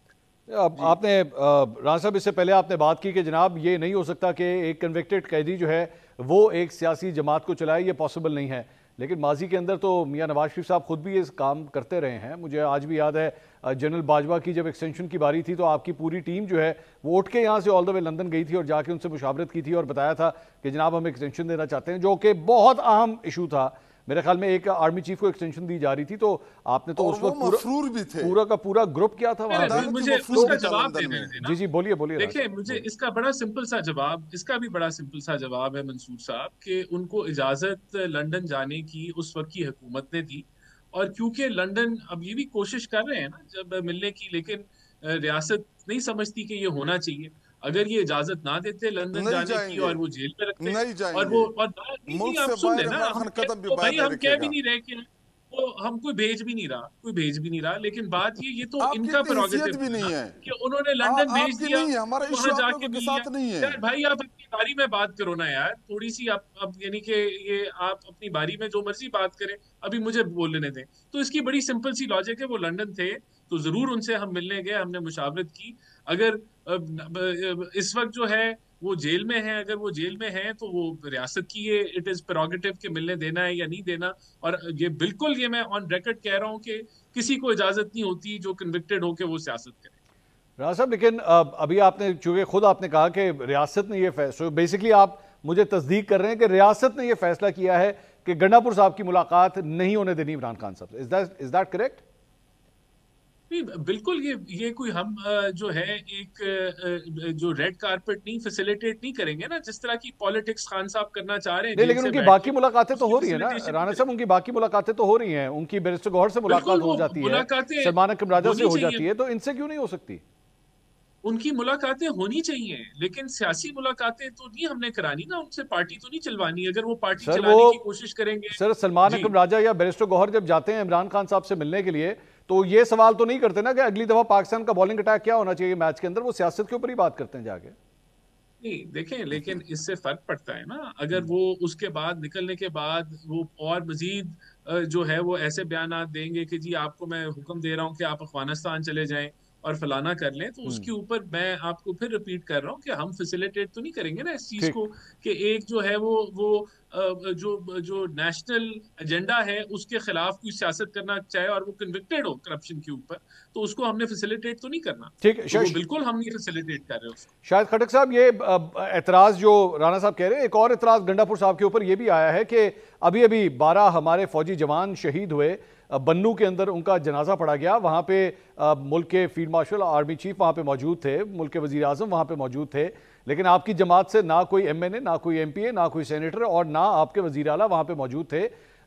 आपने राना साहब इससे पहले आपने बात की कि जनाब ये नहीं हो सकता कि एक कन्विक्टेड कैदी जो है वो एक सियासी जमात को चलाए, ये पॉसिबल नहीं है। लेकिन माजी के अंदर तो मियां नवाज शरीफ साहब खुद भी इस काम करते रहे हैं। मुझे आज भी याद है जनरल बाजवा की जब एक्सटेंशन की बारी थी तो आपकी पूरी टीम जो है वो उठ के यहाँ से ऑल द वे लंदन गई थी और जाके उनसे मुशावरत की थी और बताया था कि जनाब हम एक्सटेंशन देना चाहते हैं, जो कि बहुत अहम इशू था। मेरे ख्याल में एक आर्मी चीफ को एक्सटेंशन दी जा रही थी, तो आपने तो उस वक्त पूरा का पूरा ग्रुप किया था वहां पे। मुझे उसका जवाब देने देना। जी बोलिए। देखिए मुझे इसका बड़ा सिंपल सा जवाब, इसका भी बड़ा सिंपल सा जवाब है मंसूर साहब कि उनको इजाजत लंदन जाने की उस वक्त की हुकूमत ने दी, और क्योंकि लंदन अब ये भी कोशिश कर रहे हैं ना जब मिलने की, लेकिन रियासत नहीं समझती कि ये होना चाहिए। अगर ये इजाजत ना देते लंदन जाने की और वो जेल में रखते और वो और आप सुन लेना, भाई हम कह भी नहीं रहे कि वो हम कोई भेज भी नहीं रहा, लेकिन बात ये तो इनका प्रेरोगेटिव भी नहीं है कि उन्होंने लंदन भेज दिया, वहां जाके मिल लिया। यार भाई आप अपनी बारी में बात करो ना यार, थोड़ी सी अब यानी कि ये आप अपनी बारी में जो मर्जी बात करें, अभी मुझे बोलने दें। तो इसकी बड़ी सिंपल सी लॉजिक है, वो लंदन थे तो जरूर उनसे हम मिलने गए, हमने मुशावरत की। अगर इस वक्त जो है वो जेल में है, अगर वो जेल में है तो वो रियासत की ये इट इज प्रेरोगेटिव के मिलने देना है या नहीं देना। और ये बिल्कुल, ये मैं ऑन रिकॉर्ड कह रहा हूँ कि किसी को इजाजत नहीं होती जो कन्विक्टेड होके वो सियासत करे। राणा साहब, लेकिन अभी आपने चूंकि खुद आपने कहा कि रियासत ने ये फैसला, बेसिकली आप मुझे तस्दीक कर रहे हैं कि रियासत ने ये फैसला किया है कि गंडापुर साहब की मुलाकात नहीं होने देनी इमरान खान साहब से। Is that correct? बिल्कुल, ये कोई हम जो है एक जो रेड कारपेट नहीं फैसिलिटेट नहीं करेंगे ना, जिस तरह की पॉलिटिक्स खान साहब करना चाह रहे हैं नहीं, जेल लेकिन से उनकी बैठ बाकी के, मुलाकातें तो उसकी हो रही है ना facilitation राणा नहीं साहब, उनकी बाकी मुलाकातें तो हो रही हैं, उनकी बैरिस्टर गौहर से बिल्कुल, मुलाकात हो वो जाती है, मुलाकातें सलमान अकरम राजा से होनी हो चाहिए। जाती है, तो इनसे क्यों नहीं हो सकती? उनकी मुलाकातें होनी चाहिए, लेकिन सियासी मुलाकातें तो नहीं हमने करानी ना, उनसे पार्टी तो नहीं चलवानी। अगर वो पार्टी सर चलाने की वो कोशिश करेंगे। सर सलमान जी, अकरम राजा या बैरिस्टर गौहर जब जाते हैं इमरान खान साहब से मिलने के लिए, तो ये सवाल तो नहीं करते ना कि अगली दफा पाकिस्तान का बॉलिंग अटैक क्या होना चाहिए मैच के अंदर? वो सियासत के ऊपर ही बात करते हैं जाके। नहीं देखें, लेकिन इससे फर्क पड़ता है ना, अगर वो उसके बाद निकलने के बाद वो और मजीद जो है वो ऐसे बयानात देंगे कि जी आपको मैं हुक्म दे रहा हूँ कि आप अफगानिस्तान चले जाएं और फलाना कर लें, तो उसके ऊपर मैं आपको फिर रिपीट कर रहा हूँ कि हम फैसिलिटेट तो नहीं करेंगे ना इस चीज ठीक। को कि एक जो है वो जो जो नेशनल एजेंडा है उसके खिलाफ कोई सियासत करना चाहे और वो कन्विक्टेड हो करप्शन के ऊपर, तो उसको हमने फैसिलिटेट तो नहीं करना। ठीक है, तो वो बिल्कुल हम नहीं फैसिलिटेट कर रहे उसको। शायद खटक साहब, ये एतराज जो राणा साहब कह रहे हैं, एक और एतराज गंडापुर साहब के ऊपर ये भी आया है कि अभी अभी 12 हमारे फौजी जवान शहीद हुए, बन्नू के अंदर उनका जनाजा पड़ा गया, वहाँ पे मुल्क के फील्ड मार्शल आर्मी चीफ वहाँ पे मौजूद थे, मुल्क के वजीर आजम वहाँ पे मौजूद थे, लेकिन आपकी जमात से ना कोई MNA, ना कोई MPA, ना कोई सेनेटर और ना आपके वजीर आला वहाँ पे मौजूद थे।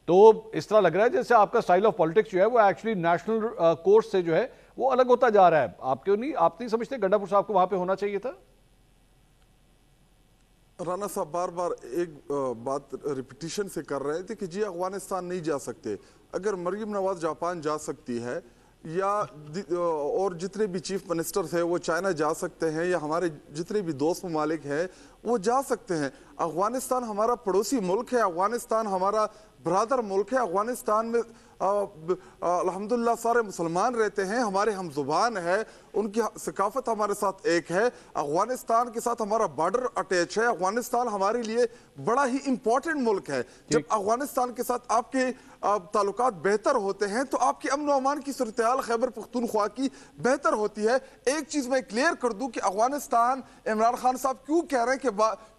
तो इस तरह लग रहा है जैसे आपका स्टाइल ऑफ पॉलिटिक्स जो है वो एक्चुअली नेशनल कोर्स से जो है वो अलग होता जा रहा है। आप नहीं समझते गंडापुर साहब को वहाँ पे होना चाहिए था? राणा साहब बार बार एक बात रिपीटिशन से कर रहे थे कि जी अफगानिस्तान नहीं जा सकते। अगर मरियम नवाज जापान जा सकती है या और जितने भी चीफ मिनिस्टर थे वो चाइना जा सकते हैं या हमारे जितने भी दोस्त ममालिक हैं वो जा सकते हैं। अफगानिस्तान हमारा पड़ोसी मुल्क है, अफगानिस्तान हमारा ब्रादर मुल्क है। अफगानिस्तान में अल्हम्दुलिल्लाह सारे मुसलमान रहते हैं, हमारे हम जुबान है, उनकी सकाफत हमारे साथ एक है। अफगानिस्तान के साथ हमारा बॉर्डर अटैच है। अफगानिस्तान हमारे लिए बड़ा ही इंपॉर्टेंट मुल्क है। जब अफगानिस्तान के साथ आपके ताल्लुकात बेहतर होते हैं तो आपकी अमन व अमान की सूरत हाल खैबर पख्तूनख्वा की बेहतर होती है। एक चीज मैं क्लियर कर दूं कि अफगानिस्तान इमरान खान साहब क्यों कह रहे हैं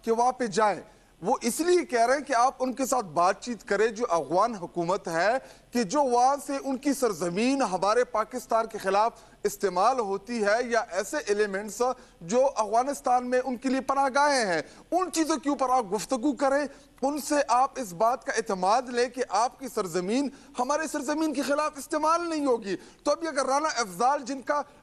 कि वहां पे जाएं, वो इसलिए कह रहे हैं कि आप उनके साथ बातचीत करें जो अफगान हुकूमत है कि जो वहां से उनकी सरजमीन हमारे पाकिस्तान के खिलाफ इस्तेमाल होती है या ऐसे एलिमेंट्स जो अफगानिस्तान में उनके लिए पनाहगाहें हैं, उन चीजों के ऊपर आप गुफ्तगू करें, उनसे आप इस बात का एतमाद लें कि आपकी सरजमीन हमारे सरजमीन के खिलाफ इस्तेमाल नहीं होगी। तो अभी अगर राना अफजाल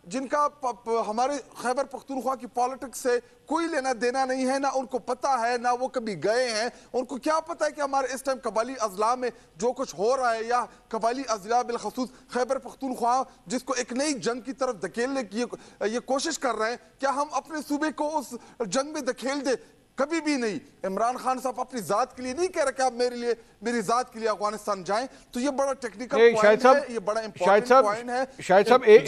जिनका हमारे खैबर पख्तूनख्वा की पॉलिटिक्स से कोई लेना देना नहीं है, ना उनको पता है, ना वो कभी गए हैं, उनको क्या पता है कि हमारे इस टाइम कबाली अजला में जो कुछ हो रहा है या कबाली अजला बिलखसूस खैबर पख्तूनख्वा जिसको एक नई जंग की तरफ धकेलने की ये कोशिश कर रहे हैं, क्या हम अपने सूबे को उस जंग में धकेल दे? कभी भी नहीं। इमरान खान साहब अपनी जात के लिए नहीं कह रहे कि आप मेरी जात के लिए अफगानिस्तान जाएं, तो ये बड़ा टेक्निकल पॉइंट है, ये बड़ा इंपॉर्टेंट पॉइंट है। शायद साहब एक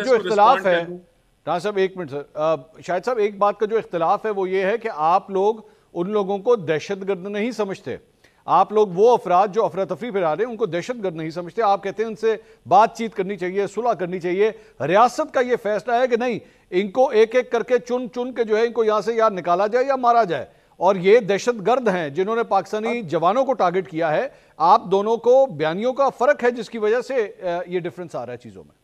जो इख्तिलाफ है, राणा साहब एक मिनट सर, शायद साहब एक बात का जो इख्तिलाफ है वो ये है कि आप लोग उन लोगों को दहशतगर्द नहीं समझते। आप लोग वो अफराद जो अफरा तफरी फैला रहे हैं उनको दहशतगर्द नहीं समझते। आप कहते हैं उनसे बातचीत करनी चाहिए, सुलह करनी चाहिए। रियासत का ये फैसला है कि नहीं, इनको एक एक करके चुन चुन के जो है इनको यहां से या निकाला जाए या मारा जाए, और ये दहशतगर्द हैं जिन्होंने पाकिस्तानी जवानों को टारगेट किया है। आप दोनों को बयानियों का फर्क है जिसकी वजह से ये डिफरेंस आ रहा है चीजों में।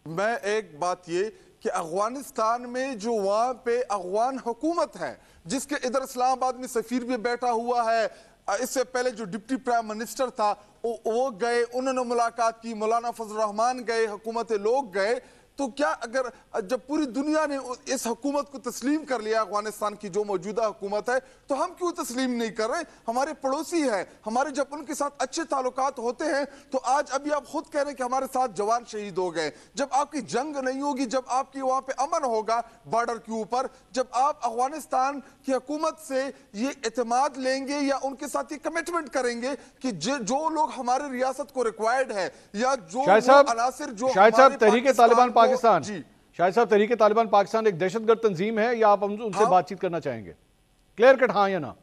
मैं एक बात ये कि अफगानिस्तान में जो वहां पे अफगान हुकूमत है जिसके इधर इस्लामाबाद में सफीर भी बैठा हुआ है, इससे पहले जो डिप्टी प्राइम मिनिस्टर था वो गए, उन्होंने मुलाकात की, मौलाना फजल रहमान गए, हुकूमत लोग गए। तो क्या अगर जब पूरी दुनिया ने इस हुकूमत को तस्लीम कर लिया, अफगानिस्तान की जो मौजूदा हुकूमत है, तो हम क्यों तस्लीम नहीं कर रहे? हमारे पड़ोसी है, हमारे जब उनके साथ अच्छे ताल्लुकात होते हैं तो आज अभी आप खुद कह रहे हैं कि हमारे साथ जवान शहीद हो गए। जब आपकी जंग नहीं होगी, जब आपकी वहां पे अमन होगा बॉर्डर के ऊपर, जब आप अफगानिस्तान की हुकूमत से ये एतमाद लेंगे या उनके साथ ये कमिटमेंट करेंगे कि जो लोग हमारे रियासत को रिक्वायर्ड है या जो अनासिर जो शायद साहब तहरीक तालिबान पाकिस्तान, शाहिद साहब, तहरीक तालिबान पाकिस्तान एक दहशतगर्द तंजीम है या आप उनसे हाँ। बातचीत करना चाहेंगे? क्लियर कट हाँ या ना?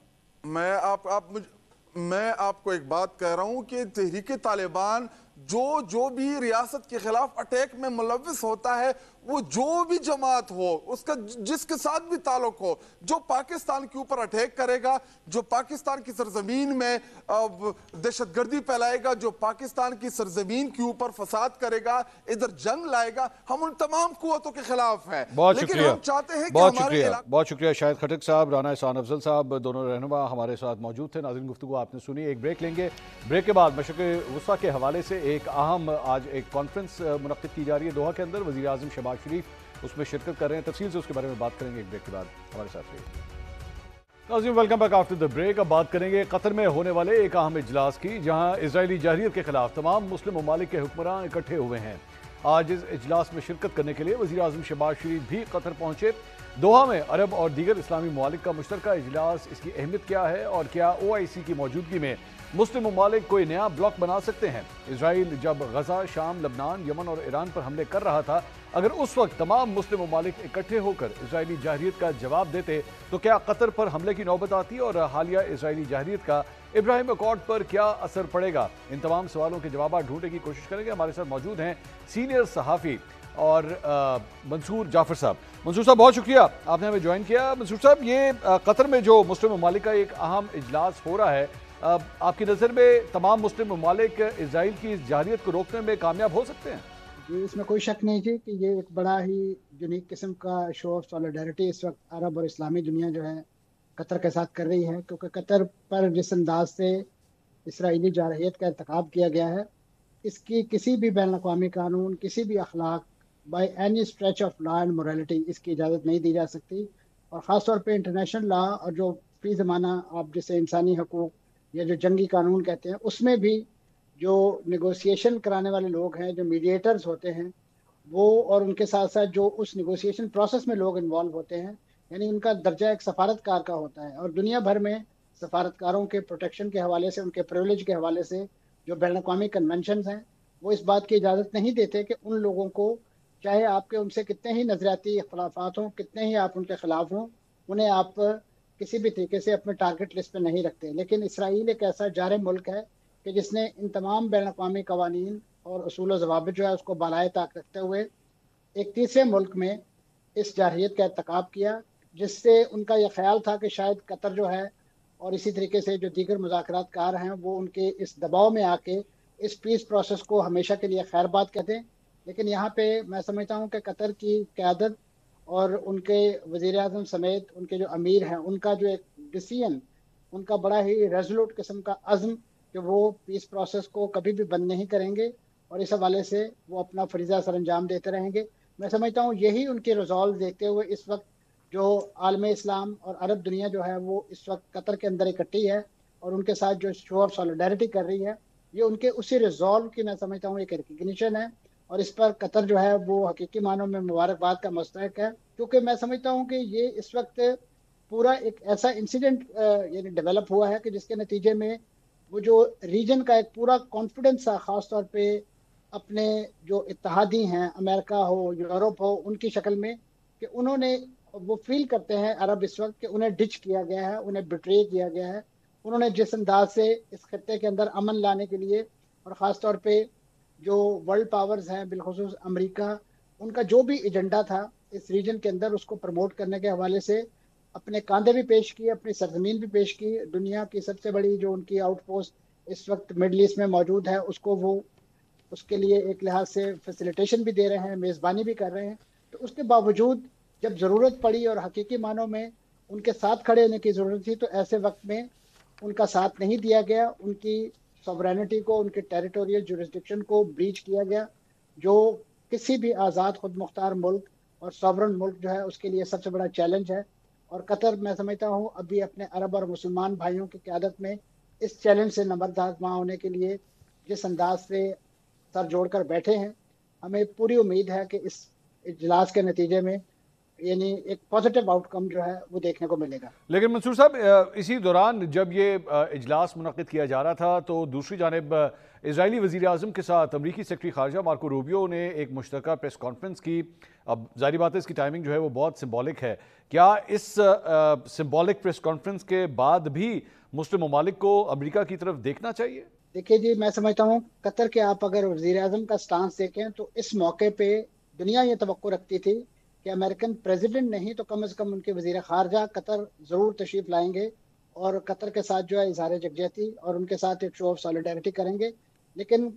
मैं आपको एक बात कह रहा हूं कि तहरीक तालिबान जो भी रियासत के खिलाफ अटैक में मुलविस होता है, वो जो भी जमात हो, उसका जिसके साथ भी ताल्लुक हो, जो पाकिस्तान के ऊपर अटैक करेगा, जो पाकिस्तान की सरजमीन में दहशतगर्दी फैलाएगा, जो पाकिस्तान की सरजमीन के ऊपर फसाद करेगा, इधर जंग लाएगा, हम उन तमाम कुव्वतों के खिलाफ हैं। बहुत लेकिन शुक्रिया, हम चाहते हैं कि बहुत हमारे शुक्रिया, बहुत शुक्रिया। शाहिद खटक साहब, राना एहसान अफजल साहब, दोनों रहनुमा हमारे साथ मौजूद थे। नाज़रीन, गुफ्तगू आपने सुनी। एक ब्रेक लेंगे। ब्रेक के बाद मशरिक़ वुस्ता के हवाले से एक अहम आज एक कॉन्फ्रेंस मुनक्किद की जा रही है दोहा के अंदर। वज़ीर आज़म शहबाज शरीफ उसमें शिरकत कर रहे हैं। तफसील से उसके बारे में बात करेंगे एक ब्रेक के बाद। हमारे साथ रहिए। नाज़रीन, welcome back after the break. अब बात करेंगे कतर में होने वाले एक अहम इजलास की, जहां इजरायली जारहियत के खिलाफ तमाम मुस्लिम ममालिक के हुक्मरान इकट्ठे हुए हैं। आज इस इजलास में शिरकत करने के लिए वज़ीर आज़म शहबाज शरीफ भी कतर पहुंचे। दोहा में अरब और दीगर इस्लामी ममालिक का मुश्तरका इजलास, इसकी अहमियत क्या है और क्या OIC की मौजूदगी में मुस्लिम ममालिक कोई नया ब्लॉक बना सकते हैं? इसराइल जब गजा, शाम, लबनान, यमन और ईरान पर हमले कर रहा था, अगर उस वक्त तमाम मुस्लिम ममालिक इकट्ठे होकर इसराइली जारहियत का जवाब देते तो क्या कतर पर हमले की नौबत आती और हालिया इसराइली जारहियत का इब्राहिम अकॉर्ड पर क्या असर पड़ेगा? इन तमाम सवालों के जवाब ढूंढने की कोशिश करेंगे। हमारे साथ मौजूद हैं सीनियर सहाफ़ी और मंसूर जाफर साहब। मंसूर साहब, बहुत शुक्रिया आपने हमें ज्वाइन किया। मंसूर साहब, ये कतर में जो मुस्लिम ममालिक का एक अहम इजलास हो रहा है, आपकी नज़र में तमाम मुस्लिम ममालिक इजराइल की इस जारहियत को रोकने में कामयाब हो सकते हैं? जी, इसमें कोई शक नहीं जी कि ये एक बड़ा ही यूनिक किस्म का शो ऑफ सॉलिडारिटी इस वक्त अरब और इस्लामी दुनिया जो है कतर के साथ कर रही है, क्योंकि कतर पर जिस अंदाज से इसराइली जारहियत का इंतखाब किया गया है, इसकी किसी भी बैन अवी कानून, किसी भी अखलाक, by any stretch of law and morality इसकी इजाज़त नहीं दी जा सकती। और ख़ास तौर पे इंटरनेशनल लॉ और जो फी ज़माना आप जिसे इंसानी हकूक़ या जो जंगी कानून कहते हैं, उसमें भी जो नेगोशिएशन कराने वाले लोग हैं, जो मीडिएटर्स होते हैं, वो और उनके साथ साथ जो उस नेगोशिएशन प्रोसेस में लोग इन्वॉल्व होते हैं, यानी उनका दर्जा एक सफारतकार का होता है। और दुनिया भर में सफारतकारों के प्रोटेक्शन के हवाले से, उनके प्रिविलेज के हवाले से जो बैन अवी कन्वेंशन हैं, वो इस बात की इजाज़त नहीं देते कि उन लोगों को, चाहे आपके उनसे कितने ही नज़रियाती इख्तलाफात हों, कितने ही आप उनके ख़िलाफ़ हों, उन्हें आप किसी भी तरीके से अपने टारगेट लिस्ट पे नहीं रखते। लेकिन इसराइल एक ऐसा जारे मुल्क है कि जिसने इन तमाम बैन अवी कवानीन और उसूल व ज़वाबित जो है उसको बालाए ताक रखते हुए एक तीसरे मुल्क में इस जारहियत का इर्तकाब किया, जिससे उनका यह ख्याल था कि शायद कतर जो है और इसी तरीके से जो दीगर मुज़ाकरातकार हैं, वो उनके इस दबाव में आके इस पीस प्रोसेस को हमेशा के लिए खैरबाद कर दें। लेकिन यहाँ पे मैं समझता हूँ कि कतर की क़यादत और उनके वज़ीर आज़म समेत उनके जो अमीर हैं, उनका जो एक डिसीजन, उनका बड़ा ही रेजोल्यूट किस्म का अज़्म कि वो पीस प्रोसेस को कभी भी बंद नहीं करेंगे और इस हवाले से वो अपना फरीज़ा सर अंजाम देते रहेंगे। मैं समझता हूँ यही उनके रिजॉल्व देखते हुए इस वक्त जो आलम इस्लाम और अरब दुनिया जो है वो इस वक्त कतर के अंदर इकट्ठी है और उनके साथ जो शो ऑफ सॉलिडारिटी कर रही है, ये उनके उसी रिजॉल्व की मैं समझता हूँ एक रिकग्निशन है। और इस पर कतर जो है वो हकीकी मानों में मुबारकबाद का मुस्तहक है, क्योंकि मैं समझता हूँ कि ये इस वक्त पूरा एक ऐसा इंसिडेंट यानी डेवलप हुआ है कि जिसके नतीजे में वो जो रीजन का एक पूरा कॉन्फिडेंस था, ख़ास तौर पे अपने जो इत्तेहादी हैं, अमेरिका हो, यूरोप हो, उनकी शक्ल में, कि उन्होंने वो फील करते हैं अरब इस वक्त कि उन्हें डिच किया गया है, उन्हें बिट्रे किया गया है। उन्होंने जिस अंदाज से इस खत्ते के अंदर अमन लाने के लिए और ख़ास तौर पे जो वर्ल्ड पावर्स हैं, बिलखुसूस अमेरिका, उनका जो भी एजेंडा था इस रीजन के अंदर उसको प्रमोट करने के हवाले से अपने कांधे भी पेश किए, अपनी सरजमीन भी पेश की। दुनिया की सबसे बड़ी जो उनकी आउटपोस्ट इस वक्त मिडल ईस्ट में मौजूद है, उसको वो उसके लिए एक लिहाज से फैसिलिटेशन भी दे रहे हैं, मेज़बानी भी कर रहे हैं। तो उसके बावजूद जब ज़रूरत पड़ी और हकीकी मानों में उनके साथ खड़े होने की ज़रूरत थी, तो ऐसे वक्त में उनका साथ नहीं दिया गया, उनकी सॉवरेनिटी को, उनके टेरिटोरियल जुरिस्डिक्शन को ब्रीच किया गया, जो किसी भी आज़ाद खुद मुख्तार मुल्क और सॉवरन मुल्क जो है उसके लिए सबसे बड़ा चैलेंज है। और कतर मैं समझता हूँ अभी अपने अरब और मुसलमान भाइयों की क़यादत में इस चैलेंज से नंबरदार होने के लिए जिस अंदाज से सर जोड़कर बैठे हैं, हमें पूरी उम्मीद है कि इस इजलास के नतीजे में यानी एक पॉजिटिव आउटकम जो है वो देखने को मिलेगा। लेकिन मंसूर साहब, इसी दौरान जब ये इजलास मुनक़िद किया जा रहा था तो दूसरी जानिब इजरायली वज़ीर आज़म के साथ अमरीकी सेक्रेटरी खारजा मार्को रूबियो ने एक मुश्तरका प्रेस कॉन्फ्रेंस की। अब जाहिर बात है इसकी टाइमिंग जो है वो बहुत सिंबॉलिक है। क्या इस सिंबॉलिक प्रेस कॉन्फ्रेंस के बाद भी मुस्लिम ममालिक को अमरीका की तरफ देखना चाहिए? देखिए जी, मैं समझता हूँ कतर के आप अगर वज़ीर आज़म का स्टांस देखें तो इस मौके पे दुनिया ये तवक्को रखती थी कि अमेरिकन प्रेसिडेंट नहीं तो कम से कम उनके वज़ीर ख़ारजा कतर ज़रूर तशरीफ़ लाएंगे और कतर के साथ जो है इज़हार यकजहती और उनके साथ एक शो ऑफ सॉलिडारिटी करेंगे। लेकिन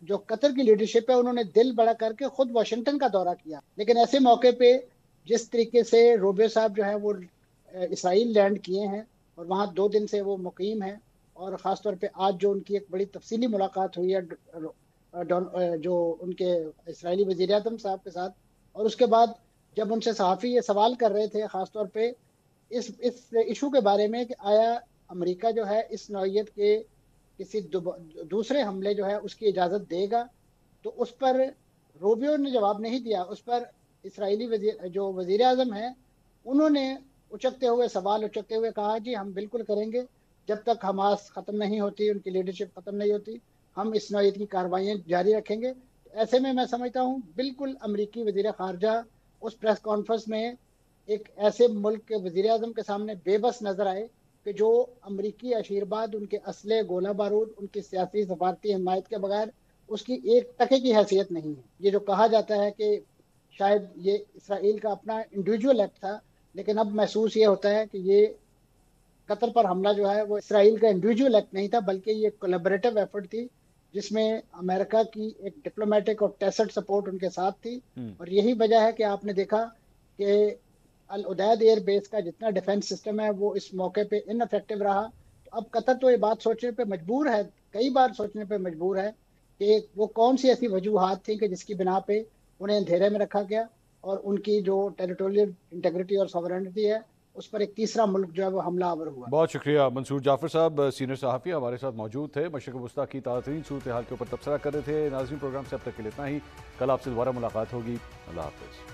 जो कतर की लीडरशिप है उन्होंने दिल बड़ा करके खुद वाशिंगटन का दौरा किया। लेकिन ऐसे मौके पे जिस तरीके से रूबियो साहब जो है वो इसराइल लैंड किए हैं और वहाँ 2 दिन से वो मुकीम हैं, और ख़ासतौर पे आज जो उनकी एक बड़ी तफसीली मुलाकात हुई है जो उनके इसराइली वज़ीर आज़म साहब के साथ, और उसके बाद जब उनसे सहाफ़ी ये सवाल कर रहे थे ख़ासतौर पे इस इशू के बारे में कि आया अमेरिका जो है इस नौइयत के किसी दूसरे हमले जो है उसकी इजाज़त देगा, तो उस पर रूबियो ने जवाब नहीं दिया। उस पर इसराइली वज़ीर आज़म हैं उन्होंने सवाल उचकते हुए कहा जी हम बिल्कुल करेंगे, जब तक हमास ख़त्म नहीं होती, उनकी लीडरशिप ख़त्म नहीं होती, हम इस नौइयत की कार्रवाइयाँ जारी रखेंगे। ऐसे में मैं समझता हूँ बिल्कुल अमरीकी वज़ीर ख़ारजा उस प्रेस कॉन्फ्रेंस में एक ऐसे मुल्क के वज़ीर आज़म के सामने बेबस नज़र आए कि जो अमरीकी आशीर्वाद, उनके असले, गोला बारूद, उनकी सियासी सफारती हिमायत के बगैर उसकी एक टके की हैसियत नहीं है। ये जो कहा जाता है कि शायद ये इसराइल का अपना इंडिविजुअल एक्ट था, लेकिन अब महसूस ये होता है कि ये कतर पर हमला जो है वो इसराइल का इंडिविजुअल एक्ट नहीं था, बल्कि ये कोलैबोरेटिव एफर्ट थी जिसमें अमेरिका की एक डिप्लोमेटिक और टैसिट सपोर्ट उनके साथ थी। और यही वजह है कि आपने देखा कि अल उदैद एयर बेस का जितना डिफेंस सिस्टम है वो इस मौके पे इनफेक्टिव रहा। तो अब कतर तो ये बात सोचने पे मजबूर है, कई बार सोचने पे मजबूर है कि वो कौन सी ऐसी वजूहात थी कि जिसकी बिना पे उन्हें अंधेरे में रखा गया और उनकी जो टेरिटोरियल इंटेग्रिटी और सॉवरेनिटी है उस पर एक तीसरा मुल्क जो है वो हमलावर हुआ। बहुत शुक्रिया मंसूर जाफर साहब, सीनियर सहाफ़ी हमारे साथ मौजूद थे। मशरिक़ वस्ता की ताज़ा सूरत हाल के ऊपर तबसरा कर रहे थे। नाज़रीन, प्रोग्राम से अब तक के लिए इतना ही। कल आपसे दोबारा मुलाकात होगी। अल्लाह हाफ़िज़।